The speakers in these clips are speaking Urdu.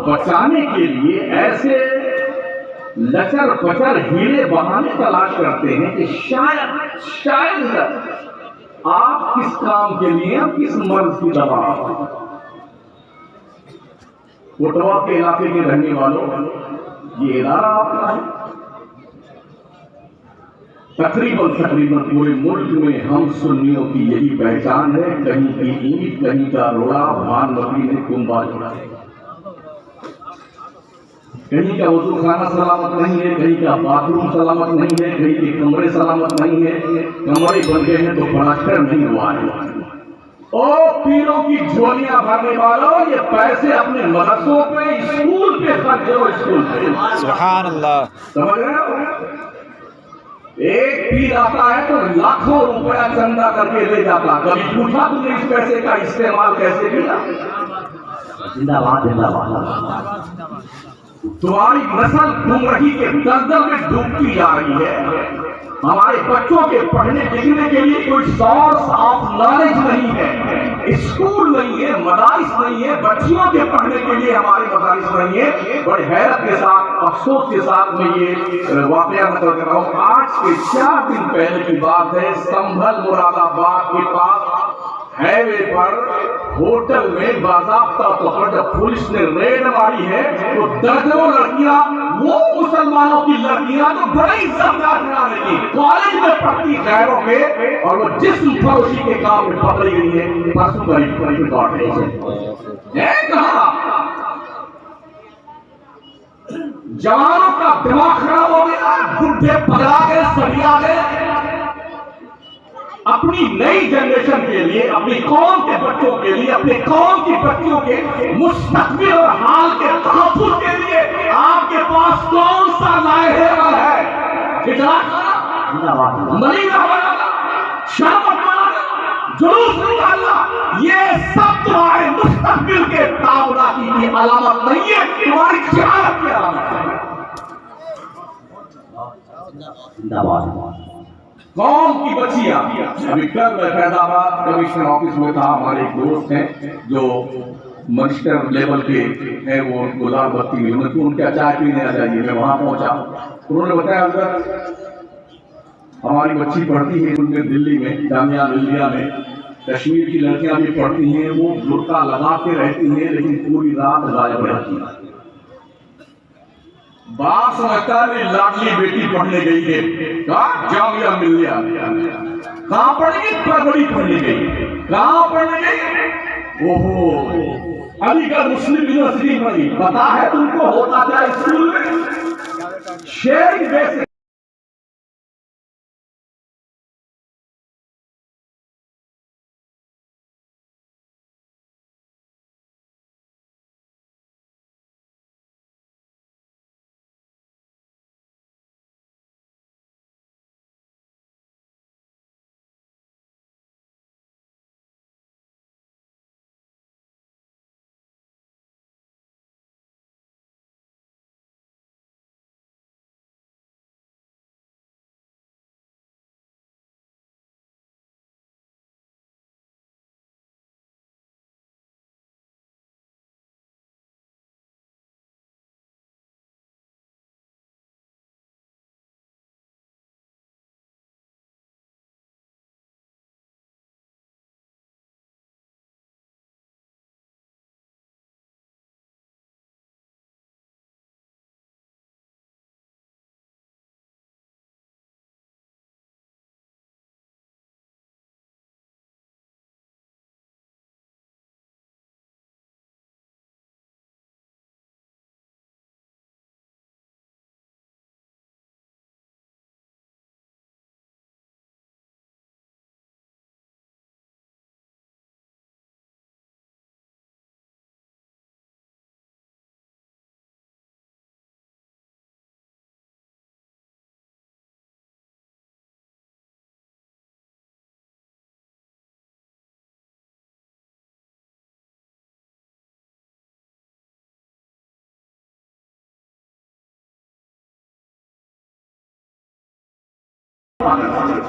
بچانے کے لیے ایسے لچر پچر ہیلے بہانے تلاش کرتے ہیں کہ شاید آپ کس کام کے لیے کس مرض کی دوا. کوٹوا کے علاقے کے رہنے والوں یہ ادارہ آپ کا ہے. تقریباً پورے ملک میں ہم سنیوں کی یہی پہچان ہے. کہیں کی اینٹ کہیں کا روڑا بھانوتی نے کنبا جوڑا ہے. کہیں کا وضو خانہ سلامت نہیں ہے, کہیں کا باتھ روم سلامت نہیں ہے, کہیں کے کمرے سلامت نہیں ہے. کمرے بن گئے ہیں تو پلاسٹر نہیں ہوا ہے. او پیروں کی جھولیاں بھرنے والوں, یہ پیسے اپنے مدرسوں پہ اسکول پہ خرچ کرو. اسکول پہ سبحان اللہ. سمجھ رہے ہو؟ ایک پیر آتا ہے تو لاکھوں روپیہ چندہ کر کے لے جاتا. کبھی پوچھا تم نے اس پیسے کا استعمال کیسے کیا؟ زندہ باد زندہ باد. تمہاری نسل گمراہی کے دلدل میں ڈوبتی جا رہی ہے. ہمارے بچوں کے پڑھنے لکھنے کے لیے کوئی سورس آف نالج نہیں ہے. اسکول نہیں ہے, مدارس نہیں ہے. بچیوں کے پڑھنے کے لیے ہمارے مدارس نہیں ہے. بڑے حیرت کے ساتھ, افسوس کے ساتھ میں یہ واقعہ نقل کر رہا ہوں. آج کے 4 دن پہلے کی بات ہے. سنبھل مراد آباد کے پاس ہائی وے پر ہوٹل میں باضابطہ طور پر جب پولیس نے ریڈ ماری ہے تو درجنوں لڑکیاں, وہ مسلمانوں کی لڑکیاں جو بڑے عزت دار گھرانے کی, کالج میں پڑھتی غیروں کے, اور وہ جسم فروشی کے کام میں پکڑی گئی ہے. پرسوں قریب ریکارڈ ہے کہاں جوانوں کا دماغ خراب ہو گیا, بڈھے پگلا گئے, سڑیا گئے. اپنی نئی جنریشن کے لیے, اپنی قوم کے بچوں کے لیے, اپنے قوم کی بچیوں کے مستقبل اور حال کے تحفظ کے لیے آپ کے پاس کون سا لائحہ عمل ہے؟ ملیگا بنانا, شربت بنانا, جلوس نکالنا, یہ سب تمہارے مستقبل کے تعاوناتی کی علامت نہیں ہے, تمہاری جہالت کی علامت ہے. قوم کی بچیاں. ابھی کل میں فیض آباد کمشنر آفس میں تھا. ہمارے ایک دوست ہیں جو منسٹر لیول کے ہیں, وہ گلاب بتی میں ان کے چائے پینے آ جائیے. میں وہاں پہنچا, انہوں نے بتایا حضرت ہماری بچی پڑھتی ہے ان میں دلی میں جامعہ ملیہ میں, کشمیر کی لڑکیاں بھی پڑھتی ہیں, وہ برقع لگا کے رہتی ہیں لیکن پوری رات غائب رہتی ہیں. باپ سمجھتا ہے لاڈلی بیٹی پڑھنے گئی ہے جامعہ ملیہ. کہاں پڑھنے گئی؟ پربڑی پڑھنے گئی. کہاں پڑھنے گئی؟ اوہو علی گڑھ مسلم یونیورسٹی پڑھی. پتا ہے تم کو ہوتا کیا اسکول میں؟ شیئرنگ بیس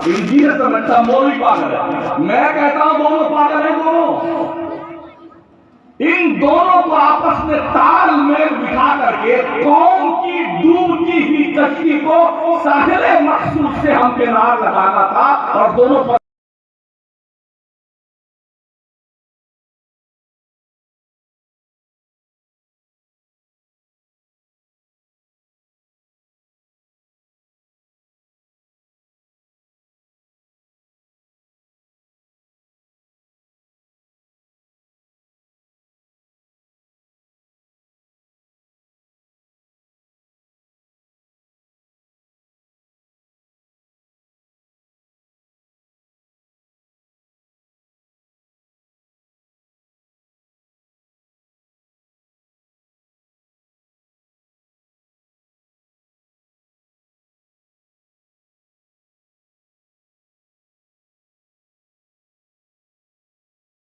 انجینئر سمجھتا مولوی پاگل ہے. میں کہتا ہوں دونوں پاگل ہیں. دونوں ان دونوں کو آپس میں تال میل ایک قوم کی ڈوبتی ہوئی کشتی کو ساحل مخصوص سے ہم کنار لگانا تھا اور دونوں پر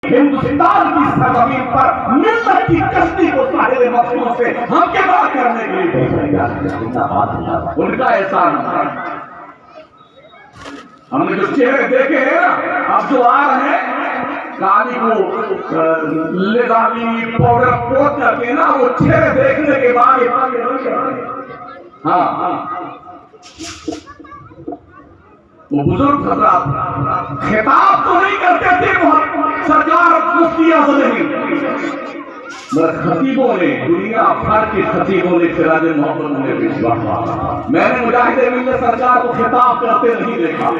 ہندوستان کی سرزمین پر ملت کی کشتی کو ساحل مخصوص سے ہم کے بات کرنے کے لیے ان کا احسان ہم نے جو چہرے دیکھے ہیں نا اب جو آ رہے ہیں کانی کو لگامی پاؤڈر پوت کر کے نا وہ چہرے دیکھنے کے بعد ہاں وہ بزرگ حضرات خطاب تو نہیں کرتے تھے بہت سرکار مفتی اعظم نہیں مگر خطیبوں نے دنیا بھر کے خطیبوں نے سراج محمد نے پیشوا میں نے مجاہد ملت سرکار کو خطاب کرتے نہیں دیکھا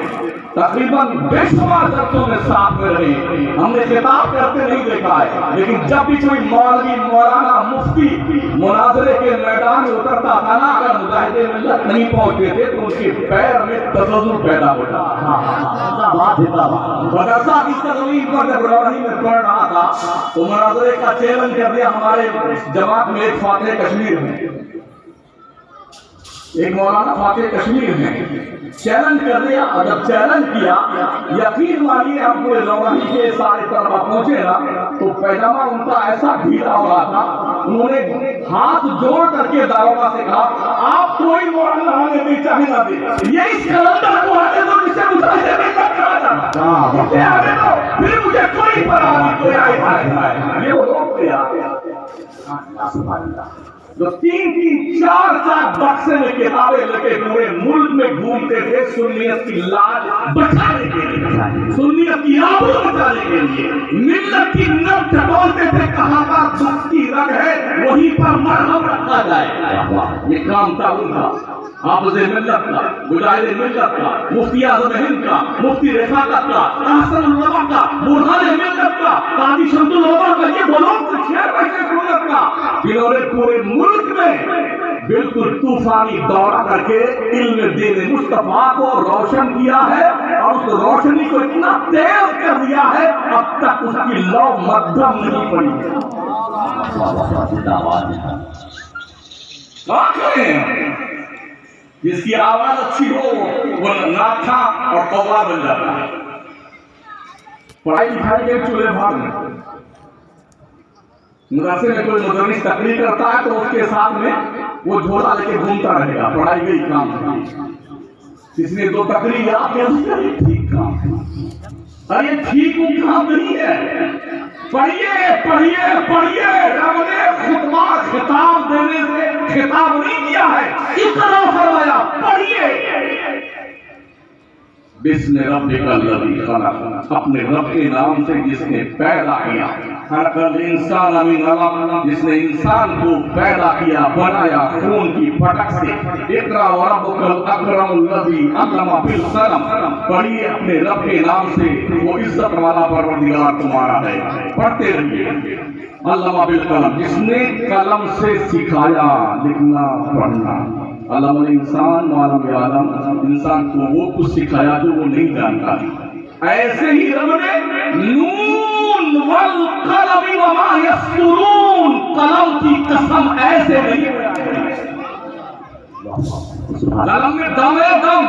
تقریباً بے شمار جلسوں میں ساتھ میں رہی ہم نے خطاب کرتے نہیں دیکھا ہے لیکن جب بھی کوئی مولوی مولانا مفتی مناظرے کے میدان میں اترتا تھا نا اگر مجاہد ملت نہیں پہنچتے تھے تو اس کے پیر میں تزلزل پیدا ہوتا مدرسہ کی تقریب پر جب روانی میں پڑھ رہا تھا تو مناظرے کا چیلنج کر دیا ہمارے جماعت میں ایک فاتح کشمیر ہے ایک مولانا فاتح کشمیر ہے چیلنج کر دیا اور جب چیلنج کیا یقین مانیے ہم پورے روانی کے سارے طلبہ پہنچے نا تو پیجامہ ان کا ایسا ڈھیلا ہو رہا تھا انہوں نے ہاتھ جوڑ کر کے داروغہ سے کہا آپ کوئی مولانا ہونے بھی چاہے نہ دے یہ اس کلندر کو آنے دو جسے مجھے بھی تک کہا جانا مجھے آنے دو پھر مجھے کوئی پرانی کوئی آئے یہ وہ لوگ تھے جو تین چار بکسے میں کتابیں لگے پورے ملک میں گھومتے تھے سنیت کی لاج بچانے کے لیے سنیت کی آبرو بچانے کے لیے ملت کی نب ٹٹولتے تھے کہاں کا دکھ کی رگ ہے وہیں پر مرہم رکھا جائے یہ کام تھا ان کا حافظ ملت کا مجاہد ملت کا مفتی اعظم ہند کا مفتی رفاقت کا احسن العلماء کا برہان ملت کا قاضی شمس العلماء کا یہ وہ لوگ شہر بیٹھے سنت کا جنہوں نے پورے ملک میں بالکل طوفانی دورہ کر کے علم دین مصطفیٰ کو روشن کیا ہے اور اس روشنی کو اتنا تیز کر دیا ہے اب تک اس کی لو مدھم نہیں پڑی جس کی آواز اچھی ہو وہ ناکھا اور قولا بن جاتا ہے پڑھائی لکھائی کے چولہے بھاگ میں مدرسے میں کوئی مدرس تقریر کرتا ہے تو اس کے ساتھ میں وہ جھولا لے کے گھومتا رہے گا پڑھائی گئی کام کس نے دو تقریر یاد کیا ٹھیک کام ارے ٹھیک وہ کام نہیں ہے پڑھیے پڑھیے پڑھیے رب نے خطبہ خطاب دینے سے خطاب نہیں کیا ہے اتنا فرمایا پڑھیے بسم ربک الذی خلق اپنے رب کے نام سے جس نے پیدا کیا خلق الانسان من علق جس نے انسان کو پیدا کیا بنایا خون کی پھٹک سے اقرا وربک الاکرم الذی علم بالقلم پڑھیے اپنے رب کے نام سے وہ عزت والا پروردگار تمہارا ہے پڑھتے رہیے علم بالقلم جس نے قلم سے سکھایا لکھنا پڑھنا علم الانسان معلوم عالم انسان کو وہ کچھ سکھایا جو وہ نہیں جانتا ایسے ہی رب نے نون والقلم وما یسطرون قلم کی قسم ایسے نہیں قلم میں دم ہے دم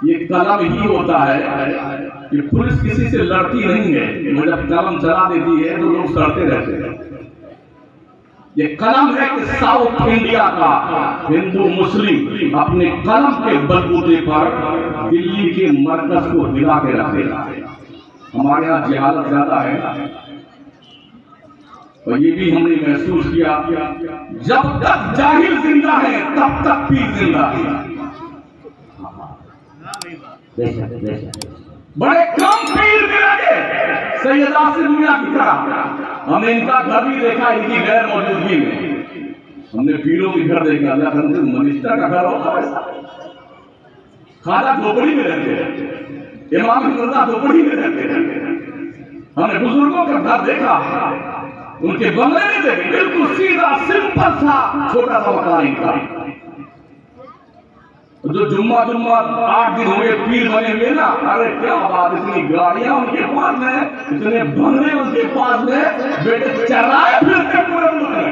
یہ قلم ہی ہوتا ہے کہ پولیس کسی سے لڑتی نہیں ہے وہ جب قلم چلا دیتی ہے تو لوگ سڑتے رہتے ہیں یہ قلم ہے کہ ساؤتھ انڈیا کا ہندو مسلم اپنے قلم کے بلبوتے پر دلی کے مرکز کو ہلا کے رکھے ہمارے یہاں جہالت زیادہ ہے اور یہ بھی ہم نے محسوس کیا جب تک جاہل زندہ ہے تب تک پیر زندہ ہے. بڑے کم پیر ملیں گے سیدہ سے دنیا کی طرح. ہم نے ان کا گھر بھی دیکھا ان کی غیر موجودگی میں. ہم نے پیروں کے گھر دیکھا. اللہ کرتے منسٹر کا گھر ہوتا ہے خواجہ جھوپڑی میں رہتے ہیں, امام مرزا جھوپڑی میں رہتے ہیں. ہم نے بزرگوں کا گھر دیکھا, ان کے بنگلے نہیں دیکھے, بالکل سیدھا سمپل سا چھوٹا سا مکان ان کا. جو جمعہ 8 دن ہوئے پیر بنے ہوئے نا, ارے کیا بات, اتنی گاڑیاں ان کے پاس ہیں, اتنے بنگلے ان کے پاس ہیں, بیٹے چرائے پھرتے پورے ملک میں.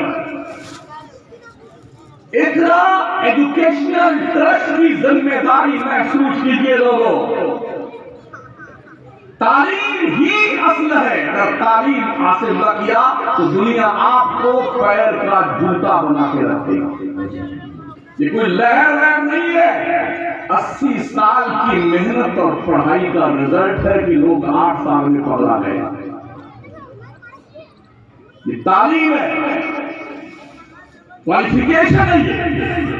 اقرا ایجوکیشنل ٹرسٹ کی ذمہ داری محسوس کیجیے لوگوں. تعلیم ہی اصل ہے. اگر تعلیم حاصل نہ کیا تو دنیا آپ کو پیر کا جوتا بنا کے رکھے گا. یہ کوئی لہر نہیں ہے, 80 سال کی محنت اور پڑھائی کا رزلٹ ہے کہ لوگ 8 سال میں پڑھا گئے. یہ تعلیم ہے, کوالیفیکیشن ہے. یہ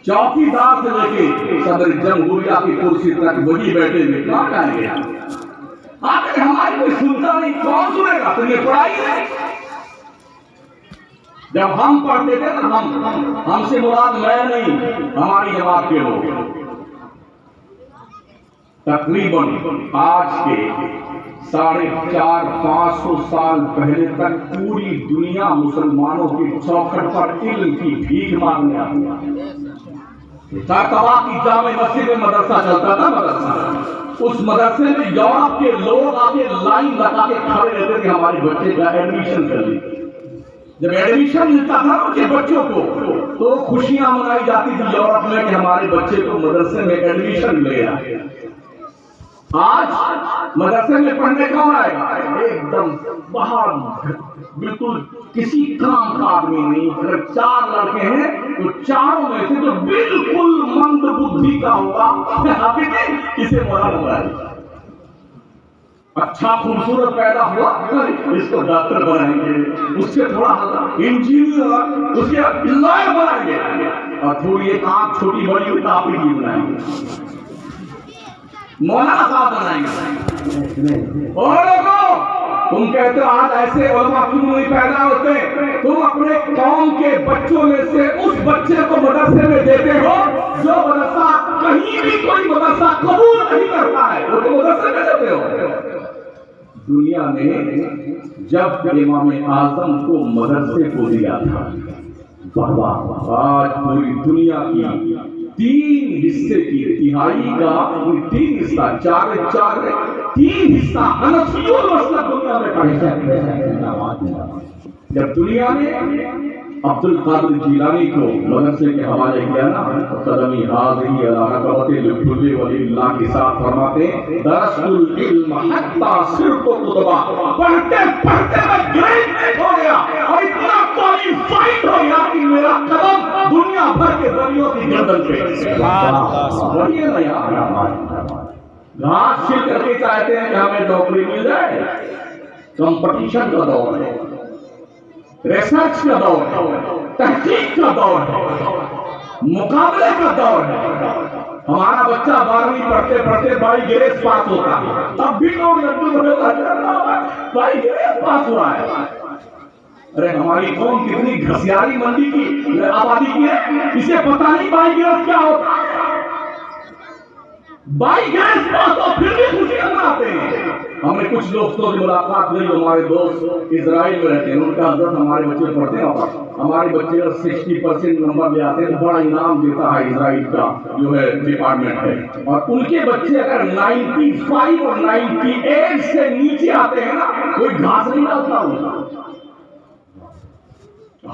چوکیدار سے لے کے صدر جمہوریہ کی کرسی تک وہی بیٹھے ہوئے کہاں جائیں گے آپ؟ ہماری کوئی سنتا نہیں, کون سنے گا؟ تو یہ پڑھائی ہے. جب ہم پڑھتے تھے نا, ہم سے مراد میں نہیں, ہماری جماعت کے لوگ, تقریباً آج کے 450-500 سال پہلے تک پوری دنیا مسلمانوں کی چوکھٹ پر علم کی بھیک مانگنے آتی. تبا کی جامع مسجد میں مدرسہ چلتا تھا. مدرسہ, اس مدرسے میں یورپ کے لوگ آ کے لائن لگا کے کھڑے رہتے تھے ہمارے بچے کا ایڈمیشن کر لی. جب ایڈمیشن ملتا تھا ان کے بچوں کو تو خوشیاں منائی جاتی تھی یورپ میں کہ ہمارے بچے کو مدرسے میں ایڈمیشن ملے گا. آج مدرسے میں پڑھنے کون آئے گا؟ ایک دم باہر, بالکل کسی کام کا آدمی نہیں. اگر 4 لڑکے ہیں تو 4 میں سے تو بالکل مند بدھی کا ہوگا, کسے مراد ہوا ہے. اچھا خوبصورت پیدا ہوا, اس کو ڈاکٹر بنائیں گے, اس سے تھوڑا انجینئر, اس کے لائر بنائیں گے, اور تھوڑی ایک آنکھ چھوٹی بڑی ہوئی آپ ہی بنائیں گے, مولانا صاحب بنائیں گے. اور لوگوں, تم کہتے ہو آج ایسے علماء کیوں نہیں پیدا ہوتے؟ تم اپنے قوم کے بچوں میں سے اس بچے کو مدرسے میں دیتے ہو جو مدرسہ کہیں بھی کوئی مدرسہ قبول نہیں کرتا ہے, وہ تو مدرسے میں دیتے ہو. دنیا نے جب امام اعظم کو مدرسے کو دیا تھا, بابا آج پوری دنیا کی 3 حصے کی تہائی کا 3 حصہ, 3 حصہ حنفیوں مسلک دنیا میں پڑھے. جب دنیا نے عبد القادر جیلانی کو مدرسے کے حوالے کیا نا, قدمی حاضری رغبت لکھلے ولی اللہ کے ساتھ فرماتے درس العلم حتی صرف قطبہ, پڑھتے پڑھتے میں گریجویٹ ہو گیا اور اتنا کوالیفائڈ ہو گیا کہ میرا قدم دنیا بھر کے دریوں کی گردن پہ. بڑھئے نا یار, گھاس چھل کر کے چاہتے ہیں کہ ہمیں نوکری مل جائے. کمپٹیشن کا دور ہے, ریسرچ کا دور ہے, تحقیق کا دور ہے, مقابلے کا دور ہے. ہمارا بچہ 12ویں پڑھتے پڑھتے بائی گریس پاس ہوتا ہے, تب بھی لوگ بائی گریس پاس ہوا ہے. ارے ہماری قوم کتنی گھسیاری مندی کی آبادی کی ہے, اسے پتہ نہیں بائی گریس کیا ہوتا ہے. بائی گریس پاس ہو پھر بھی خوشیاں مناتے ہیں. ہم نے کچھ دوستوں سے ملاقات ہوئی, ہمارے دوست اسرائیل میں رہتے ہیں, ان کا حضرت ہمارے بچے پڑھتے ہیں, اور ہمارے بچے اگر 60% نمبر لے آتے ہیں تو بڑا انعام دیتا ہے اسرائیل کا جو ہے ڈپارٹمنٹ ہے, اور ان کے بچے اگر 95 اور 98 سے نیچے آتے ہیں نا, کوئی گھاس نہیں ڈالتا ہوگا.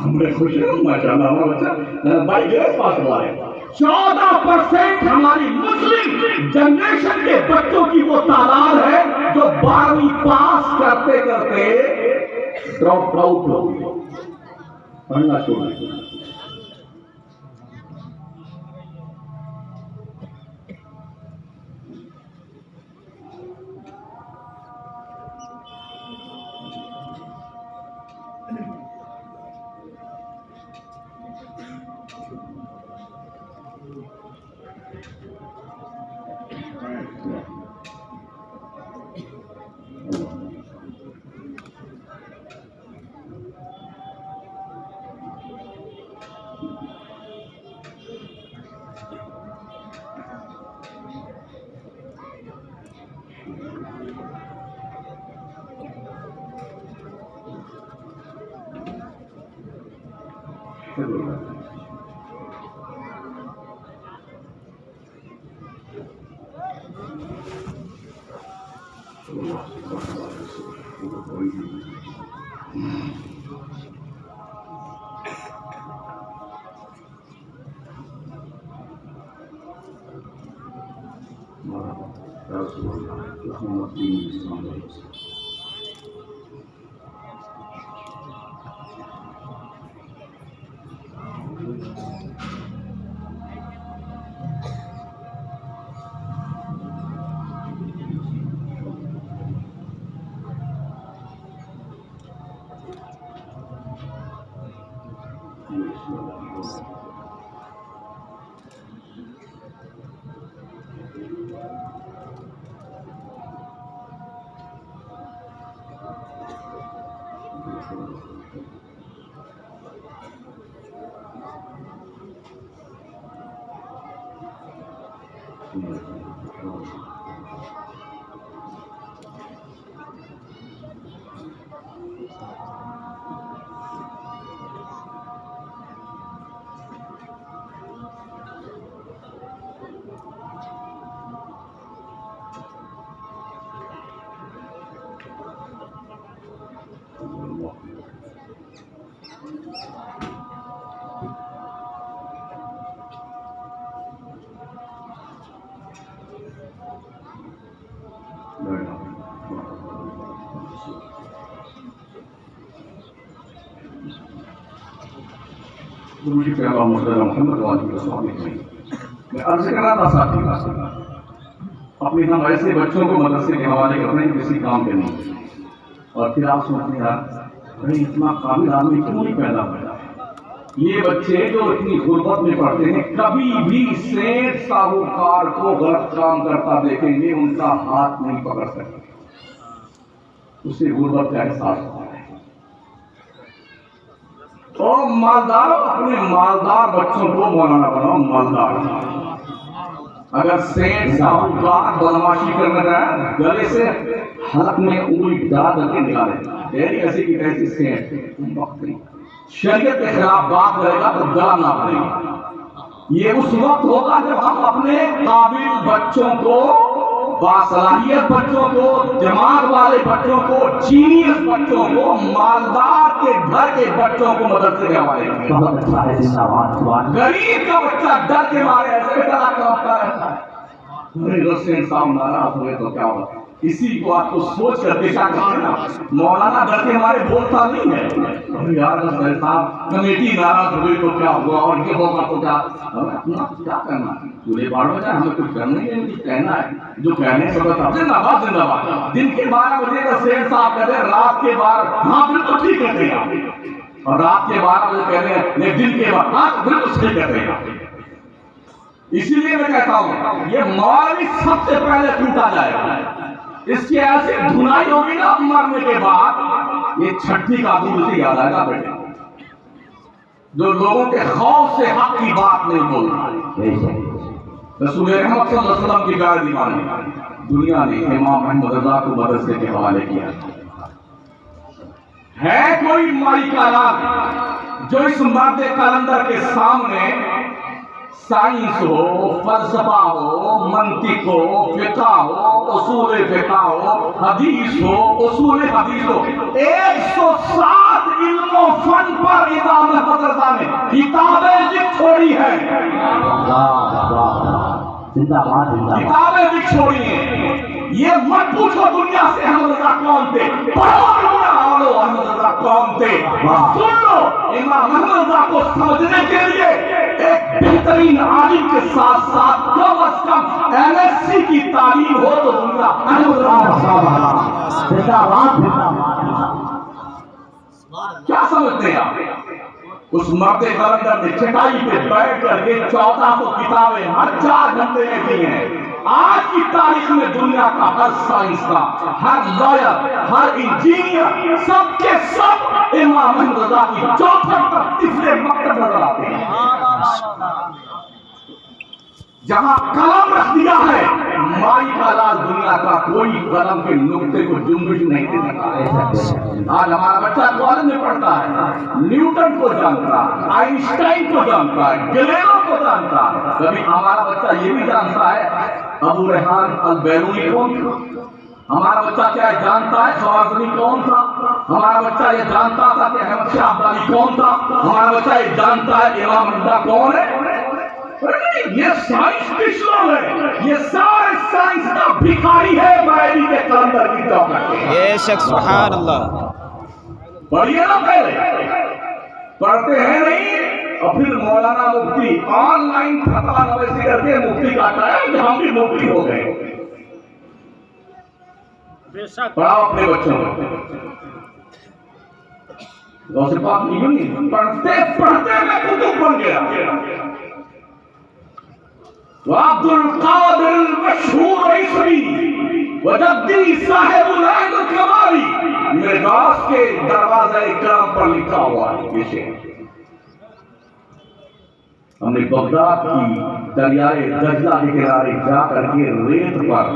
ہم نے خوش ہیں ماشاءاللہ ہمارا بچہ بائی گریس پاس ہوا ہے. 14% ہماری مسلم جنریشن کے بچوں کی وہ تعداد ہے جو 12ویں پاس کرتے کرتے ڈراپ آؤٹ ہو گئی, پڑھنا چھوڑ دیا. مجھے پیغام محترم محمد والی میں عرض کر رہا تھا ساتھی اپنے ہم ایسے بچوں کو مدرسے کے حوالے کر رہے ہیں کسی کام کے نہیں، اور پھر آپ سوچتے ہیں بھائی اتنا قابل آدمی کیوں نہیں پیدا ہوا؟ یہ بچے جو اتنی غربت میں پڑھتے ہیں کبھی بھی سیٹ ساہوکار کو غلط کام کرتا دیکھیں گے ان کا ہاتھ نہیں پکڑ سکتے، اسے غربت کا احساس ہوتا ہے۔ تو مالدار اپنے مالدار بچوں کو مولانا بناؤ، مالدار۔ اگر سیٹ ساہوکار بدماشی کرنے جائے گلے سے حلق میں انگلی ڈال کر کے نکالے، ڈیری ایسی کی ایسی سیٹ وقت نہیں، شریعت کے خلاف بات کرے گا تو گلا نہ پڑے گا۔ یہ اس وقت ہوگا جب ہم اپنے قابل بچوں کو، باصلاحیت بچوں کو، دماغ والے بچوں کو، جینیس بچوں کو، مالدار کے گھر کے بچوں کو مدرسے کے حوالے کریں۔ بہت اچھا ہے، زندہ باد۔ غریب کا بچہ ڈر کے مارے ایسے طرح کا رہتا ہے، میرے رس سے انسان ناراض ہوئے تو کیا ہوگا؟ اسی کو آپ کو سوچ کر پیشہ کرتے نا، مولانا ڈر کے مارے بولتا نہیں ہے، یار صاحب کمیٹی ناراض ہوئی تو کیا ہوا، اور یہ ہوگا تو کیا، ہمیں اپنا کیا کرنا ہے؟ چولہے باڑ ہو جائے، ہمیں کچھ کرنا ہی نہیں، کہنا ہے جو کہنے سے بتا۔ زندہ باد، زندہ باد۔ دن کے 12 بجے کا سیٹ صاحب کہتے ہیں، رات کے 12، ہاں بالکل ٹھیک کہتے ہیں، اور رات کے 12 بجے کہتے ہیں دن کے 12، ہاں بالکل صحیح کہتے ہیں۔ اسی لیے میں کہتا ہوں یہ مولوی سب سے پہلے ٹوٹا جائے گا، اس کی ایسی دھنائی ہوگی نا مرنے کے بعد، یہ چھٹی کا دودھ سے یاد آئے گا بیٹے، جو لوگوں کے خوف سے حق کی بات نہیں بولتا۔ رسول اکرم صلی اللہ علیہ وسلم کی غیر دیوانی دنیا نے امام محمد رضا کو مدرسے کے حوالے کیا ہے۔ کوئی مائی کائنات جو اس مرد کلندر کے سامنے سائنس ہو، فلسفہ ہو، منطق ہو، فقہ ہو، اصول فقہ ہو، حدیث ہو، اصول حدیث ہو، 107 علم و فن پر امام محمد رضا نے کتابیں لکھ چھوڑی ہیں، کتابیں لکھ چھوڑی ہیں۔ یہ مت پوچھو دنیا سے احمد رضا کون تھے، پڑھو احمد رضا کون تھے، سن لو امام محمد رضا کو سمجھنے کے لیے ایک بہترین عالم کے ساتھ ساتھ کم از کم MSc کی تعلیم ہو تو دنیا احمد رضا کیا سمجھتے ہیں آپ؟ اس مرد کلندر نے چٹائی پہ بیٹھ کر کے 1400 کتابیں ہر 4 گھنٹے میں دی ہیں۔ آج کی تاریخ میں دنیا کا ہر سائنسداں، ہر لائر، ہر انجینئر، سب کے سب امام محمد رضا کی چوکھٹ پر تیسرے مکتب نظر آتے ہیں۔ جہاں قلم رکھ دیا ہے ہماری حالات دنیا کا کوئی قلم کے نقطے کو جنبش نہیں دے سکتا. آج ہمارا بچہ کالج میں پڑھتا ہے، نیوٹن کو جانتا ہے، آئنسٹائن کو جانتا ہے، گلیلو کو جانتا ہے. کبھی ہمارا بچہ یہ بھی جانتا ہے ابو ریحان البیرونی کون تھا؟ ہمارا بچہ کیا جانتا ہے خوارزمی کون تھا؟ ہمارا بچہ یہ جانتا تھا کہ احمد شاہ ابدالی کون تھا؟ ہمارا بچہ یہ جانتا ہے امام رضا کون ہے؟ یہ سائنس کس لوگ ہے؟ یہ سارے سائنس کا بھکاری ہے بائبل کے کلندر کی چوکھٹ. بے شک سبحان اللہ. پڑھیے نا پہلے، پڑھتے ہیں نہیں اور پھر مولانا مفتی آن لائن فتویٰ نویسی کر کے مفتی کاٹا ہے، ہم بھی مفتی ہو گئے. پڑھاؤ اپنے بچوں کو. غوث پاک نہیں پڑھتے پڑھتے میں کتب بن گیا. وعبد القادر المشہور عیسوی وجدی صاحب العین الکمالی، میرے داس کے دروازہ کرم پر لکھا ہوا ہے یہ شعر. ہم نے بغداد کی دریائے دجلہ کے کنارے جا کر کے ریت پر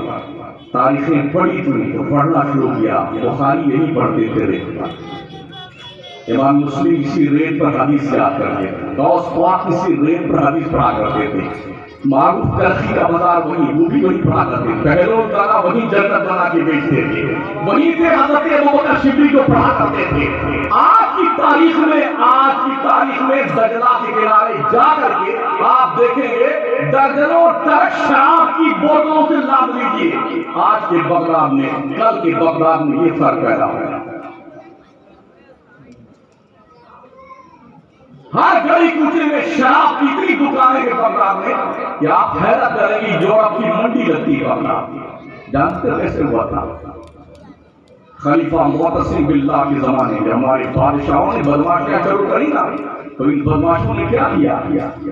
تاریخیں پڑھی تھی تو پڑھنا شروع کیا. بخاری یہی پڑھتے تھے ریت پر، امام مسلم اسی ریت پر حدیث یاد کرتے تھے، غوث پاک اسی ریت پر حدیث پڑھا کرتے تھے، معروف کرخی کا بازار وہی، وہ بھی وہی پڑھا کرتے تھے، بہلول دانا وہی جنت بنا کے بیچتے تھے، وہی تھے حضرت ابوبکر صدیق کو پڑھا کرتے تھے. آج کی تاریخ میں دجلہ کے کنارے جا کر کے آپ دیکھیں گے درجنوں تک شراب کی بوتلوں سے لاد لیجیے. آج کے بغداد میں، کل کے بغداد میں یہ فرق پیدا ہوا. ہر گلی کوچے میں شراب کی اتنی دکانیں کے بغداد میں کہ آپ حیرت کریں گی. یورپ کی منڈی لگتی ہے بغداد. جانتے کیسے ہوا تھا؟ خلیفہ معتصم باللہ کے زمانے میں ہمارے بادشاہوں نے بدماشیاں شروع کری نا، تو ان بدماشوں نے کیا کیا؟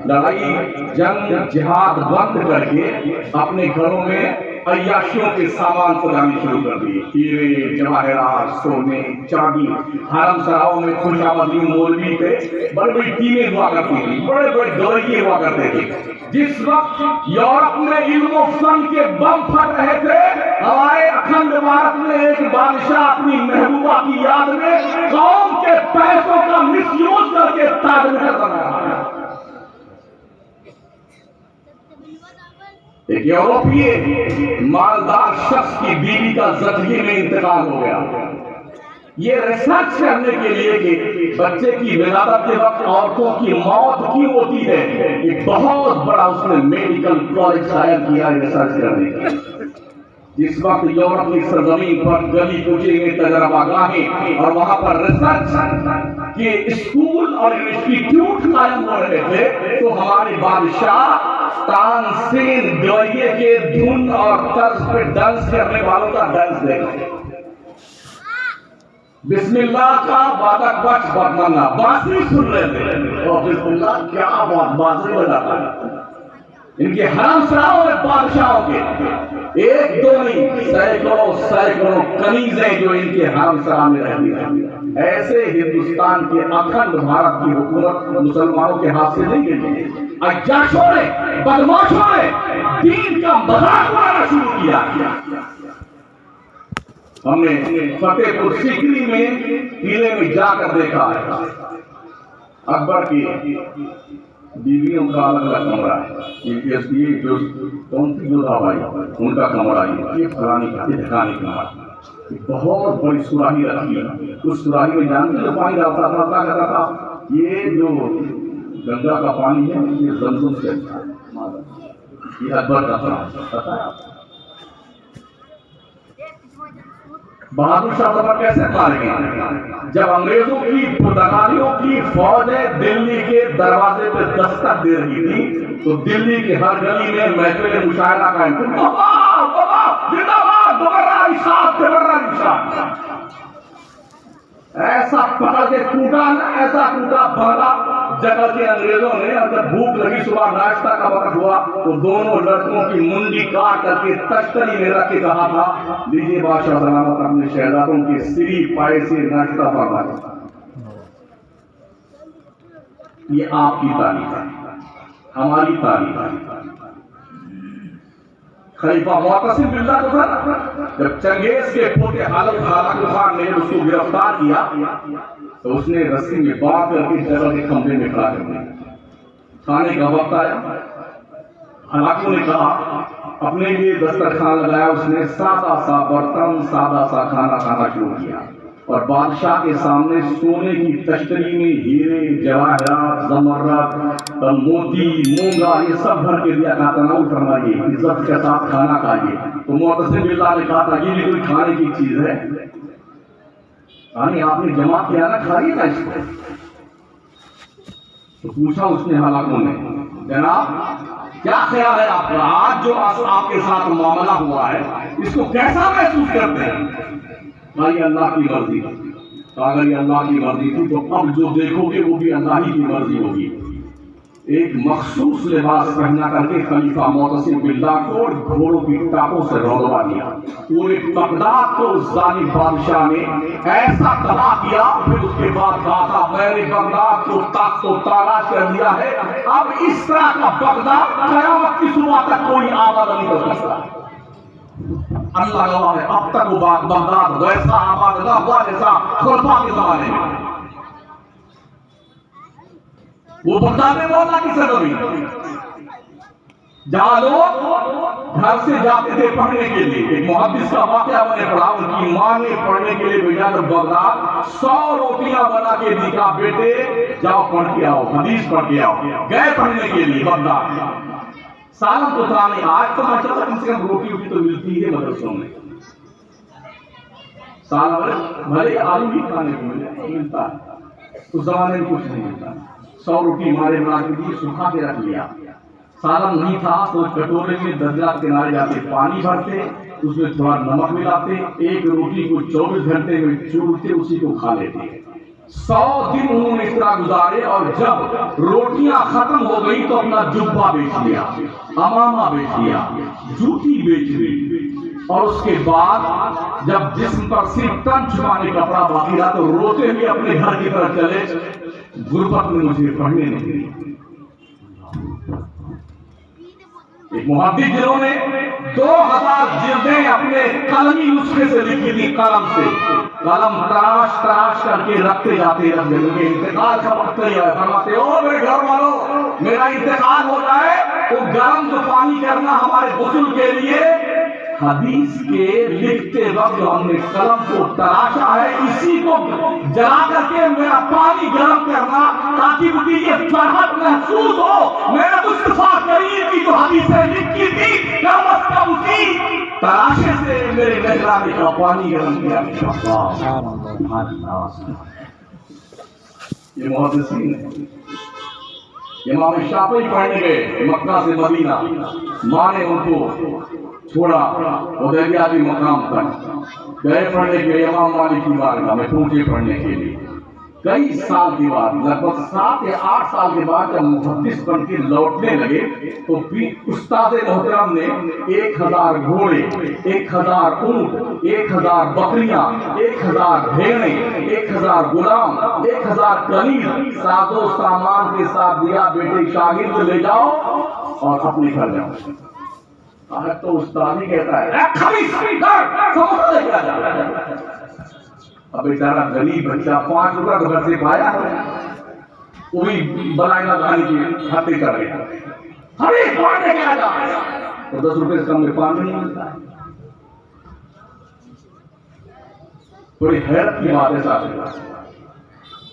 لڑائی جنگ جہاد بند کر کے اپنے گھروں میں عیاشیوں کے سامان سجانے شروع کر دیے. ہیرے جواہرات، سونے، چاندی. حرم سراؤں میں خوش آمدید مولوی تھے، بڑی بڑی ٹیمیں ہوا کرتی تھی، بڑے بڑے گوریے ہوا کرتے تھے. جس وقت یورپ میں علم و فن کے بم پھٹ رہے تھے، ہمارے اکھنڈ بھارت میں ایک بادشاہ اپنی محبوبہ کی یاد میں قوم کے پیسوں کا مس یوز کر کے تاج محل بنایا. ایک یورپی مالدار شخص کی بیوی کا زندگی میں انتقال ہو گیا. یہ ریسرچ کرنے کے لیے کہ بچے کی ولادت کے وقت عورتوں کی موت کیوں ہوتی ہے، ایک بہت بڑا اس نے میڈیکل کالج قائم کیا ریسرچ کرنے کا. جس وقت یورپ کی سرزمین پر گلی کوچے میں تجربہ گاہیں اور وہاں پر ریسرچ کے اسکول اور انسٹیٹیوٹ قائم ہو رہے تھے، تو ہمارے بادشاہ تان سین گوئیے کے دھن اور طرز پہ ڈانس کرنے والوں کا ڈانس دیکھتے. بسم اللہ کا بادک بچ بدمنا بانسری سن رہے تھے، اور بسم اللہ کیا بانسری بجاتا ہے. ان کے حرم سراؤں میں بادشاہوں کے ایک دو نہیں سینکڑوں کنیزیں جو ان کے حرم سرا میں رہتی ہیں. ایسے ہندوستان کے اکھنڈ بھارت کی حکومت مسلمانوں کے ہاتھ سے نہیں گئی. عیاشوں نے، بدماشوں نے دین کا مذاق اڑانا شروع کیا. ہم نے فتح پور سیکری میں قلعے میں جا کر دیکھا ہے، اکبر کی بیویوں کا الگ الگ کمرہ ہے. جو کون سی جو بھائی ان کا کمرہ یہ فلانی ٹھکانے کمرہ، بہت بڑی سراہی رکھی ہے. اس سراہی میں جانتے جو پانی ڈالتا تھا کیا کہتا تھا؟ یہ جو گنگا کا پانی ہے یہ زمزم سے اچھا ہے. یہ اکبر کا پتا ہے. بہادر شاہ ظفر کیسے مارے گئے؟ جب انگریزوں کی پرتگالیوں کی فوجیں دلی کے دروازے پہ دستک دے رہی تھی تو دلی کے ہر گلی میں محفل مشاعرہ قائم تھا. ایسا پکڑ کے ٹوٹا نا، ایسا ٹوٹا بھاگا جگہ کے انگریزوں نے. اور جب بھوک لگی صبح ناشتہ کا وقت ہوا تو دونوں لڑکوں کی منڈی کاٹ کر کے تشتری میں رکھ کے کہا تھا لیجیے بادشاہ سلامت اپنے شہزادوں کے سری پائے سے ناشتہ فرمائے. یہ آپ کی تعریف ہے، ہماری تعریف ہے. خلیفہ معتصم باللہ تو تھا نا، جب چنگیز کے پوتے عالم خان نے اس کو گرفتار کیا تو اس نے رسی میں باندھ کر کے جگہ کے کمرے میں کھڑا کر دیا. کھانے کا وقت آیا، ہلاکوں نے کہا اپنے لیے دسترخوان لگایا، اس نے سادہ سا برتن سادہ سا کھانا کھانا شروع کیا اور بادشاہ کے سامنے سونے کی تشتری میں ہیرے جواہرات زمرد موتی مونگا یہ سب بھر کے دیا. کہا تناؤ فرمائیے، عزت کے ساتھ کھانا کھائیے. تو معتصم باللہ نے کہا تھا یہ بھی کوئی کھانے کی چیز ہے؟ یعنی آپ نے جمع کیا نا، کھائیے نا اس کو. تو پوچھا اس نے ہلاکوں نے، جناب کیا خیال ہے آپ کا، آج جو آپ کے ساتھ معاملہ ہوا ہے اس کو کیسا محسوس کرتے ہیں؟ بھائی اللہ کی مرضی. اگر یہ اللہ کی مرضی تھی تو اب جو دیکھو گے وہ بھی اللہ ہی کی مرضی ہوگی. ایک مخصوص لباس پہنا کر کے خلیفہ معتصم باللہ کو گھوڑوں کی ٹاپوں سے رولوا دیا. پورے بغداد کو ظالم بادشاہ نے ایسا تباہ کیا. پھر اس کے بعد کہا تھا میں نے بغداد کو تاخت و تاراج کر دیا ہے، اب اس طرح کا بغداد قیامت کی صبح تک کوئی آباد نہیں کر سکتا. اللہ گواہ ہے اب تک وہ بغداد ویسا آباد نہ ہوا جیسا خلفاء کے زمانے میں. وہ بغداد میں مولا کی سرزمین جہاں لوگ گھر سے جاتے تھے پڑھنے کے لیے. ایک محدث کا واقعہ میں نے پڑھا، ان کی ماں نے پڑھنے کے لیے بھیجا تو بغداد 100 روٹیاں بنا کے دی. کہا بیٹے جاؤ پڑھ کے آؤ، حدیث پڑھ کے آؤ. گئے پڑھنے کے لیے بغداد. سالم تو تھا نہیں، آج تو ماشاء اللہ کم سے کم روٹی ووٹی تو ملتی ہے مدرسوں میں. سالم بھلے آلو بھی کھانے کو ملتا ہے، اس زمانے میں کچھ نہیں ملتا. 100 روٹی ہمارے بنا کے دیے، سکھا کے رکھ لیا. سالن نہیں تھا تو کٹورے میں درجات کنارے جاتے پانی بھرتے، اس میں تھوڑا نمک ملاتے، ایک روٹی کو 24 گھنٹے میں چورتے اسی کو کھا لیتے. 100 دن انہوں نے اس طرح گزارے اور جب روٹیاں ختم ہو گئی تو اپنا جبہ بیچ لیا، امامہ بیچ لیا، جوتی بیچ لی. اور اس کے بعد جب جسم پر صرف تن چھپانے کپڑا باقی رہا تو روتے ہوئے اپنے گھر کی طرف چلے. غربت میں مجھے پڑھنے نہیں دی. ایک محدث جنہوں نے 2000 جلدیں اپنے قلمی نسخے سے لکھی تھی، قلم سے قلم تراش تراش کر کے رکھتے جاتے رکھتے کے انتقال کا وقت ہی ہے. فرماتے او میرے گھر والوں میرا انتقال ہو جائے تو گرم جو پانی کرنا ہمارے غسل کے لیے. حدیث کے لکھتے وقت ہم نے قلم کو تراشا ہے، اسی کو جلا کر کے میرا پانی گرم کرنا تاکہ مجھے یہ فرحت محسوس ہو میں نے مصطفیٰ کریم کی جو حدیثیں لکھی تھی کم از کم اسی تراشے سے میرے مہرانے کا پانی گرم کیا. یہ محدثین ہے. امام شافعی پڑھنے گئے مکہ سے مدینہ، ماں نے ان کو چھوڑا حدیبیہ کے مقام تک. گئے پڑھنے کے لیے امام مالک کی بارگاہ میں پہنچے پڑھنے کے لیے. کئی سال کے بعد لگ بھگ 7 یا 8 سال کے بعد جب محدث بن کے لوٹنے لگے تو استاد محترم نے 1000 گھوڑے، 1000 اونٹ، 1000 بکریاں، 1000 بھیڑیں، 1000 غلام، 1000 کنیز ساز و سامان کے ساتھ دیا. بیٹے شاگرد لے جاؤ اور اپنے گھر جاؤ. تو استاد ہی کہتا ہے اب بیچارہ غریب بچہ 5 روپئے تو گھر سے پایا وہ بھی بلائے نہ کھانے کی ہاتھیں کر گیا. تو 10 روپئے سے کم میں پانی نہیں ملتا ہے. بڑی حیرت کی بات ہے صاحب.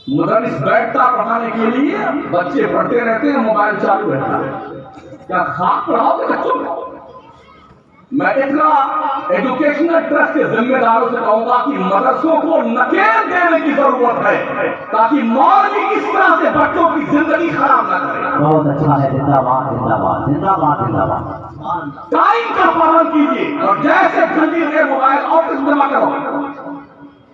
مدرس بیٹھتا پڑھانے کے لیے، بچے پڑھتے رہتے ہیں، موبائل چالو رہتا ہے. کیا خاک پڑھاؤ گے بچوں کو؟ میں اتنا ایجوکیشنل ٹرسٹ کے ذمہ داروں سے کہوں گا کہ مدرسوں کو نکیل دینے کی ضرورت ہے تاکہ مولوی اس طرح سے بچوں کی زندگی خراب نہ کرے. بہت اچھا ہے. زندہ باد زندہ باد زندہ باد زندہ باد. ٹائم کا پابند کیجیے اور جیسے جلدی سے موبائل آفس میں جمع کرو،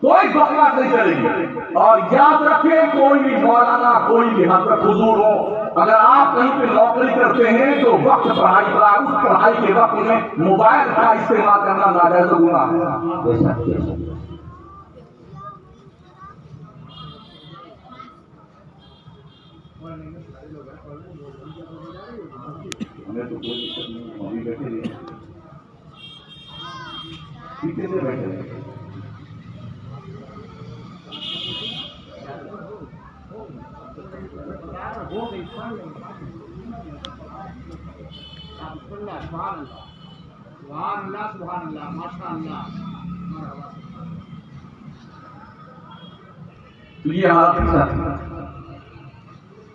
کوئی بکواس نہیں چلے گی. اور یاد رکھیں کوئی بھی مولانا کوئی بھی حضرت حضور ہو، اگر آپ کہیں پہ نوکری کرتے ہیں تو وقت پڑھائی کا، اس پڑھائی کے وقت میں موبائل کا استعمال کرنا ناجائز گناہ ہے. بے شک بے شک. ہمیں تو کوئی دقت نہیں، ہم بھی بیٹھے رہے. پیچھے سے بیٹھے ہیں. تو یہ حالات کے ساتھ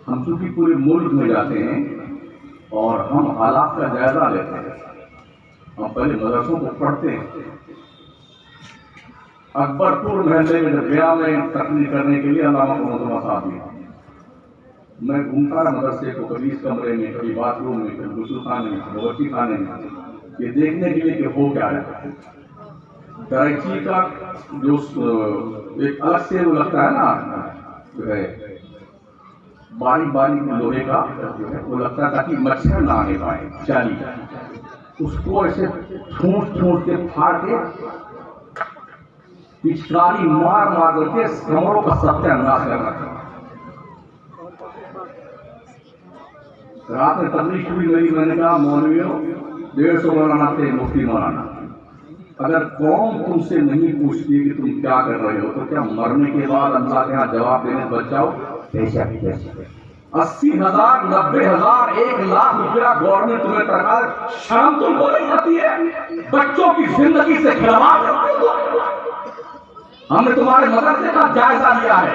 ہم چونکہ پورے ملک میں جاتے ہیں اور ہم حالات کا جائزہ لیتے ہیں. ہم پہلے مدرسوں کو پڑھتے ہیں. اکبر پور محلے میں جب گیا میں تقریر کرنے کے لیے علامہ محمد صاحب نے، میں گھومتا رہا مدرسے کو، کبھی اس کمرے میں، کبھی باتھ روم میں، کبھی غسل خانے میں، باورچی خانے میں، یہ دیکھنے کے لیے کہ ہو کیا ہے. کراچی کا جو ایک الگ سے وہ لگتا ہے نا جو ہے باریک باریک لوہے کا جو ہے وہ لگتا ہے تاکہ مچھر نہ آنے پائے چالی، اس کو ایسے ٹھونس ٹھونس کے پھاڑ کے پچکاری مار مار کر کے کمروں کا ستیہ ناش کرنا تھا. رات میں تقریر شروع ہوئی، میں نے کہا مولویوں 150 مولانا تھے، مفتی مولانا، اگر قوم تم سے نہیں پوچھتی کہ تم کیا کر رہے ہو تو کیا مرنے کے بعد اللہ کے یہاں جواب دینے بچ جاؤ؟ 80,000 90,000 1,00,000 روپیہ گورنمنٹ تمہیں تنخواہ، شرم تم کو نہیں آتی ہے؟ بچوں کی زندگی سے کھلواڑ کرتے ہو. ہم نے تمہارے مدرسے کا جائزہ لیا ہے،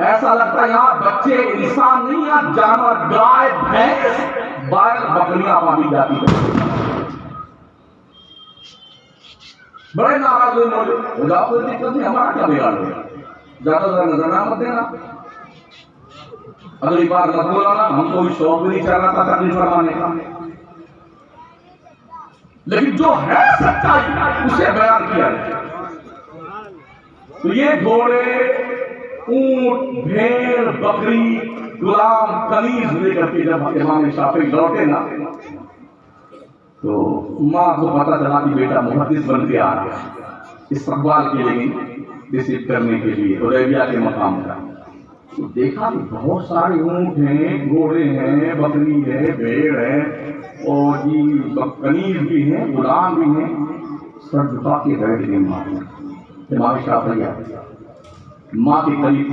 ایسا لگتا ہے یہاں بچے انسان نہیں، یہاں جانور، گائے، بھینس، بیل، بکریاں پالی جاتی ہیں. بڑے ناراض ہوئے مولوی، خدا کوئی دقت نہیں، ہمارا کیا بگاڑ ہوا، زیادہ زیادہ نظر مت دینا، اگلی بار مت بولانا. ہم کوئی شوق بھی نہیں چاہ رہا تھا تقریر فرمانے کا، لیکن جو ہے سچائی اسے بیان کیا. تو یہ گھوڑے، اونٹ، بھیڑ، بکری، غلام، کنیز لے کر کے جب امام شافعی لوٹے نا تو ماں کو پتا چلا کہ بیٹا محدث بن کے آ گیا استقبال کے لیے، ریسیو کرنے کے لیے حدیبیہ کے مقام کا. تو دیکھا کہ بہت سارے اونٹ ہیں، گھوڑے ہیں، بکری ہے، بھیڑ ہے، اور جی کنیز بھی ہیں، غلام بھی ہیں. سر جھکا کے بیٹھ گئے ماں. امام شافعی ماں کے قریب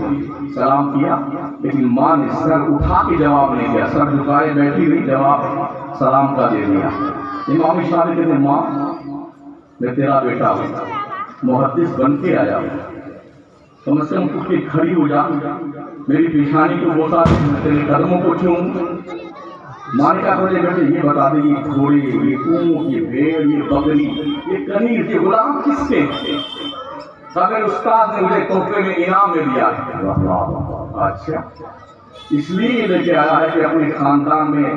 سلام کیا، لیکن ماں نے سر اٹھا کے جواب نہیں دیا، سر جھکائے بیٹھی رہی، جواب سلام کا دے دیا. امام شافعی کہتے ہیں ماں میں تیرا بیٹا ہوں، محدث بن کے آیا ہوں، کم سے کم اٹھ کے کھڑی ہو جا، میری پیشانی کو بوسا، تیرے قدموں کو چھوں. ماں نے کہا مجھے بیٹے یہ بتا دے یہ گھوڑے، یہ اونٹ، یہ بھیڑ، یہ بکری، یہ کنیز، یہ غلام کس کے ہیں؟ اگر استاد نے مجھے تحفے میں انعام میں دیا ہے. اچھا اس لیے لے کے آیا ہے کہ اپنے خاندان میں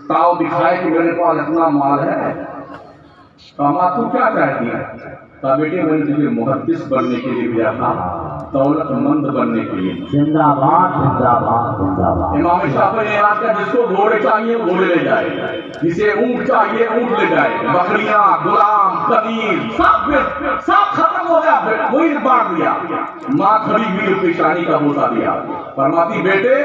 تاؤ دکھائے کہ میرے پاس اتنا مال ہے. ماں تو کیا چاہتی ہے؟ کہا بیٹے میں نے تجھے محدث بننے کے لیے دیا تھا، دولت مند بننے کے لیے. زندہ باد زندہ باد زندہ باد. امام شافعی نے یاد کیا جس کو گھوڑے چاہیے وہ گھوڑے لے جائے، جسے اونٹ چاہیے اونٹ لے جائے، بکریاں، غلام، کنیز سب ختم ہو گیا، وہی بانٹ دیا. ماں کھڑی ہوئی پیشانی کا بوسا دیا، فرماتی بیٹے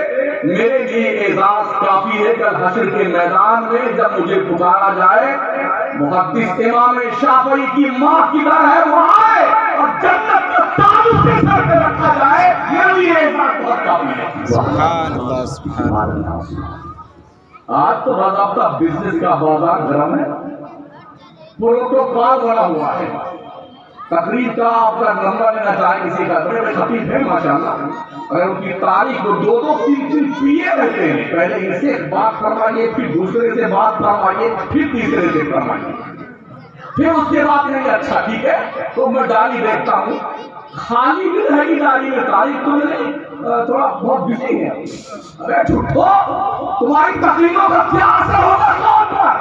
میرے لیے اعزاز کافی ہے، کل حشر کے میدان میں جب مجھے پکارا جائے محدث امام شافعی کی ماں کدھر ہے وہ آئے اور جنت کا تاج اس کے سر پہ رکھا جائے، میرے لیے اعزاز بہت کافی ہے. سبحان اللہ سبحان اللہ. آج تو باضابطہ بزنس کا بازار گرم ہے، پروٹوکول بڑا ہوا ہے. تقریر کا آپ کا نمبر لینا چاہے کسی کا، بڑے بڑے خطیب ہیں ماشاءاللہ، اگر ان کی تاریخ کو 2-2 3 پیے رہتے ہیں، پہلے ان سے بات فرمائیے، پھر دوسرے سے بات فرمائیے، پھر تیسرے سے فرمائیے، پھر اس کے بعد نہیں اچھا ٹھیک ہے تو میں ڈائری دیکھتا ہوں، خالی بھی رہے گی ڈائری میں، تاریخ تو نہیں تھوڑا بہت بزی ہے. ارے جھوٹو تمہاری تقریروں کا کیا اثر ہوگا قوم پر؟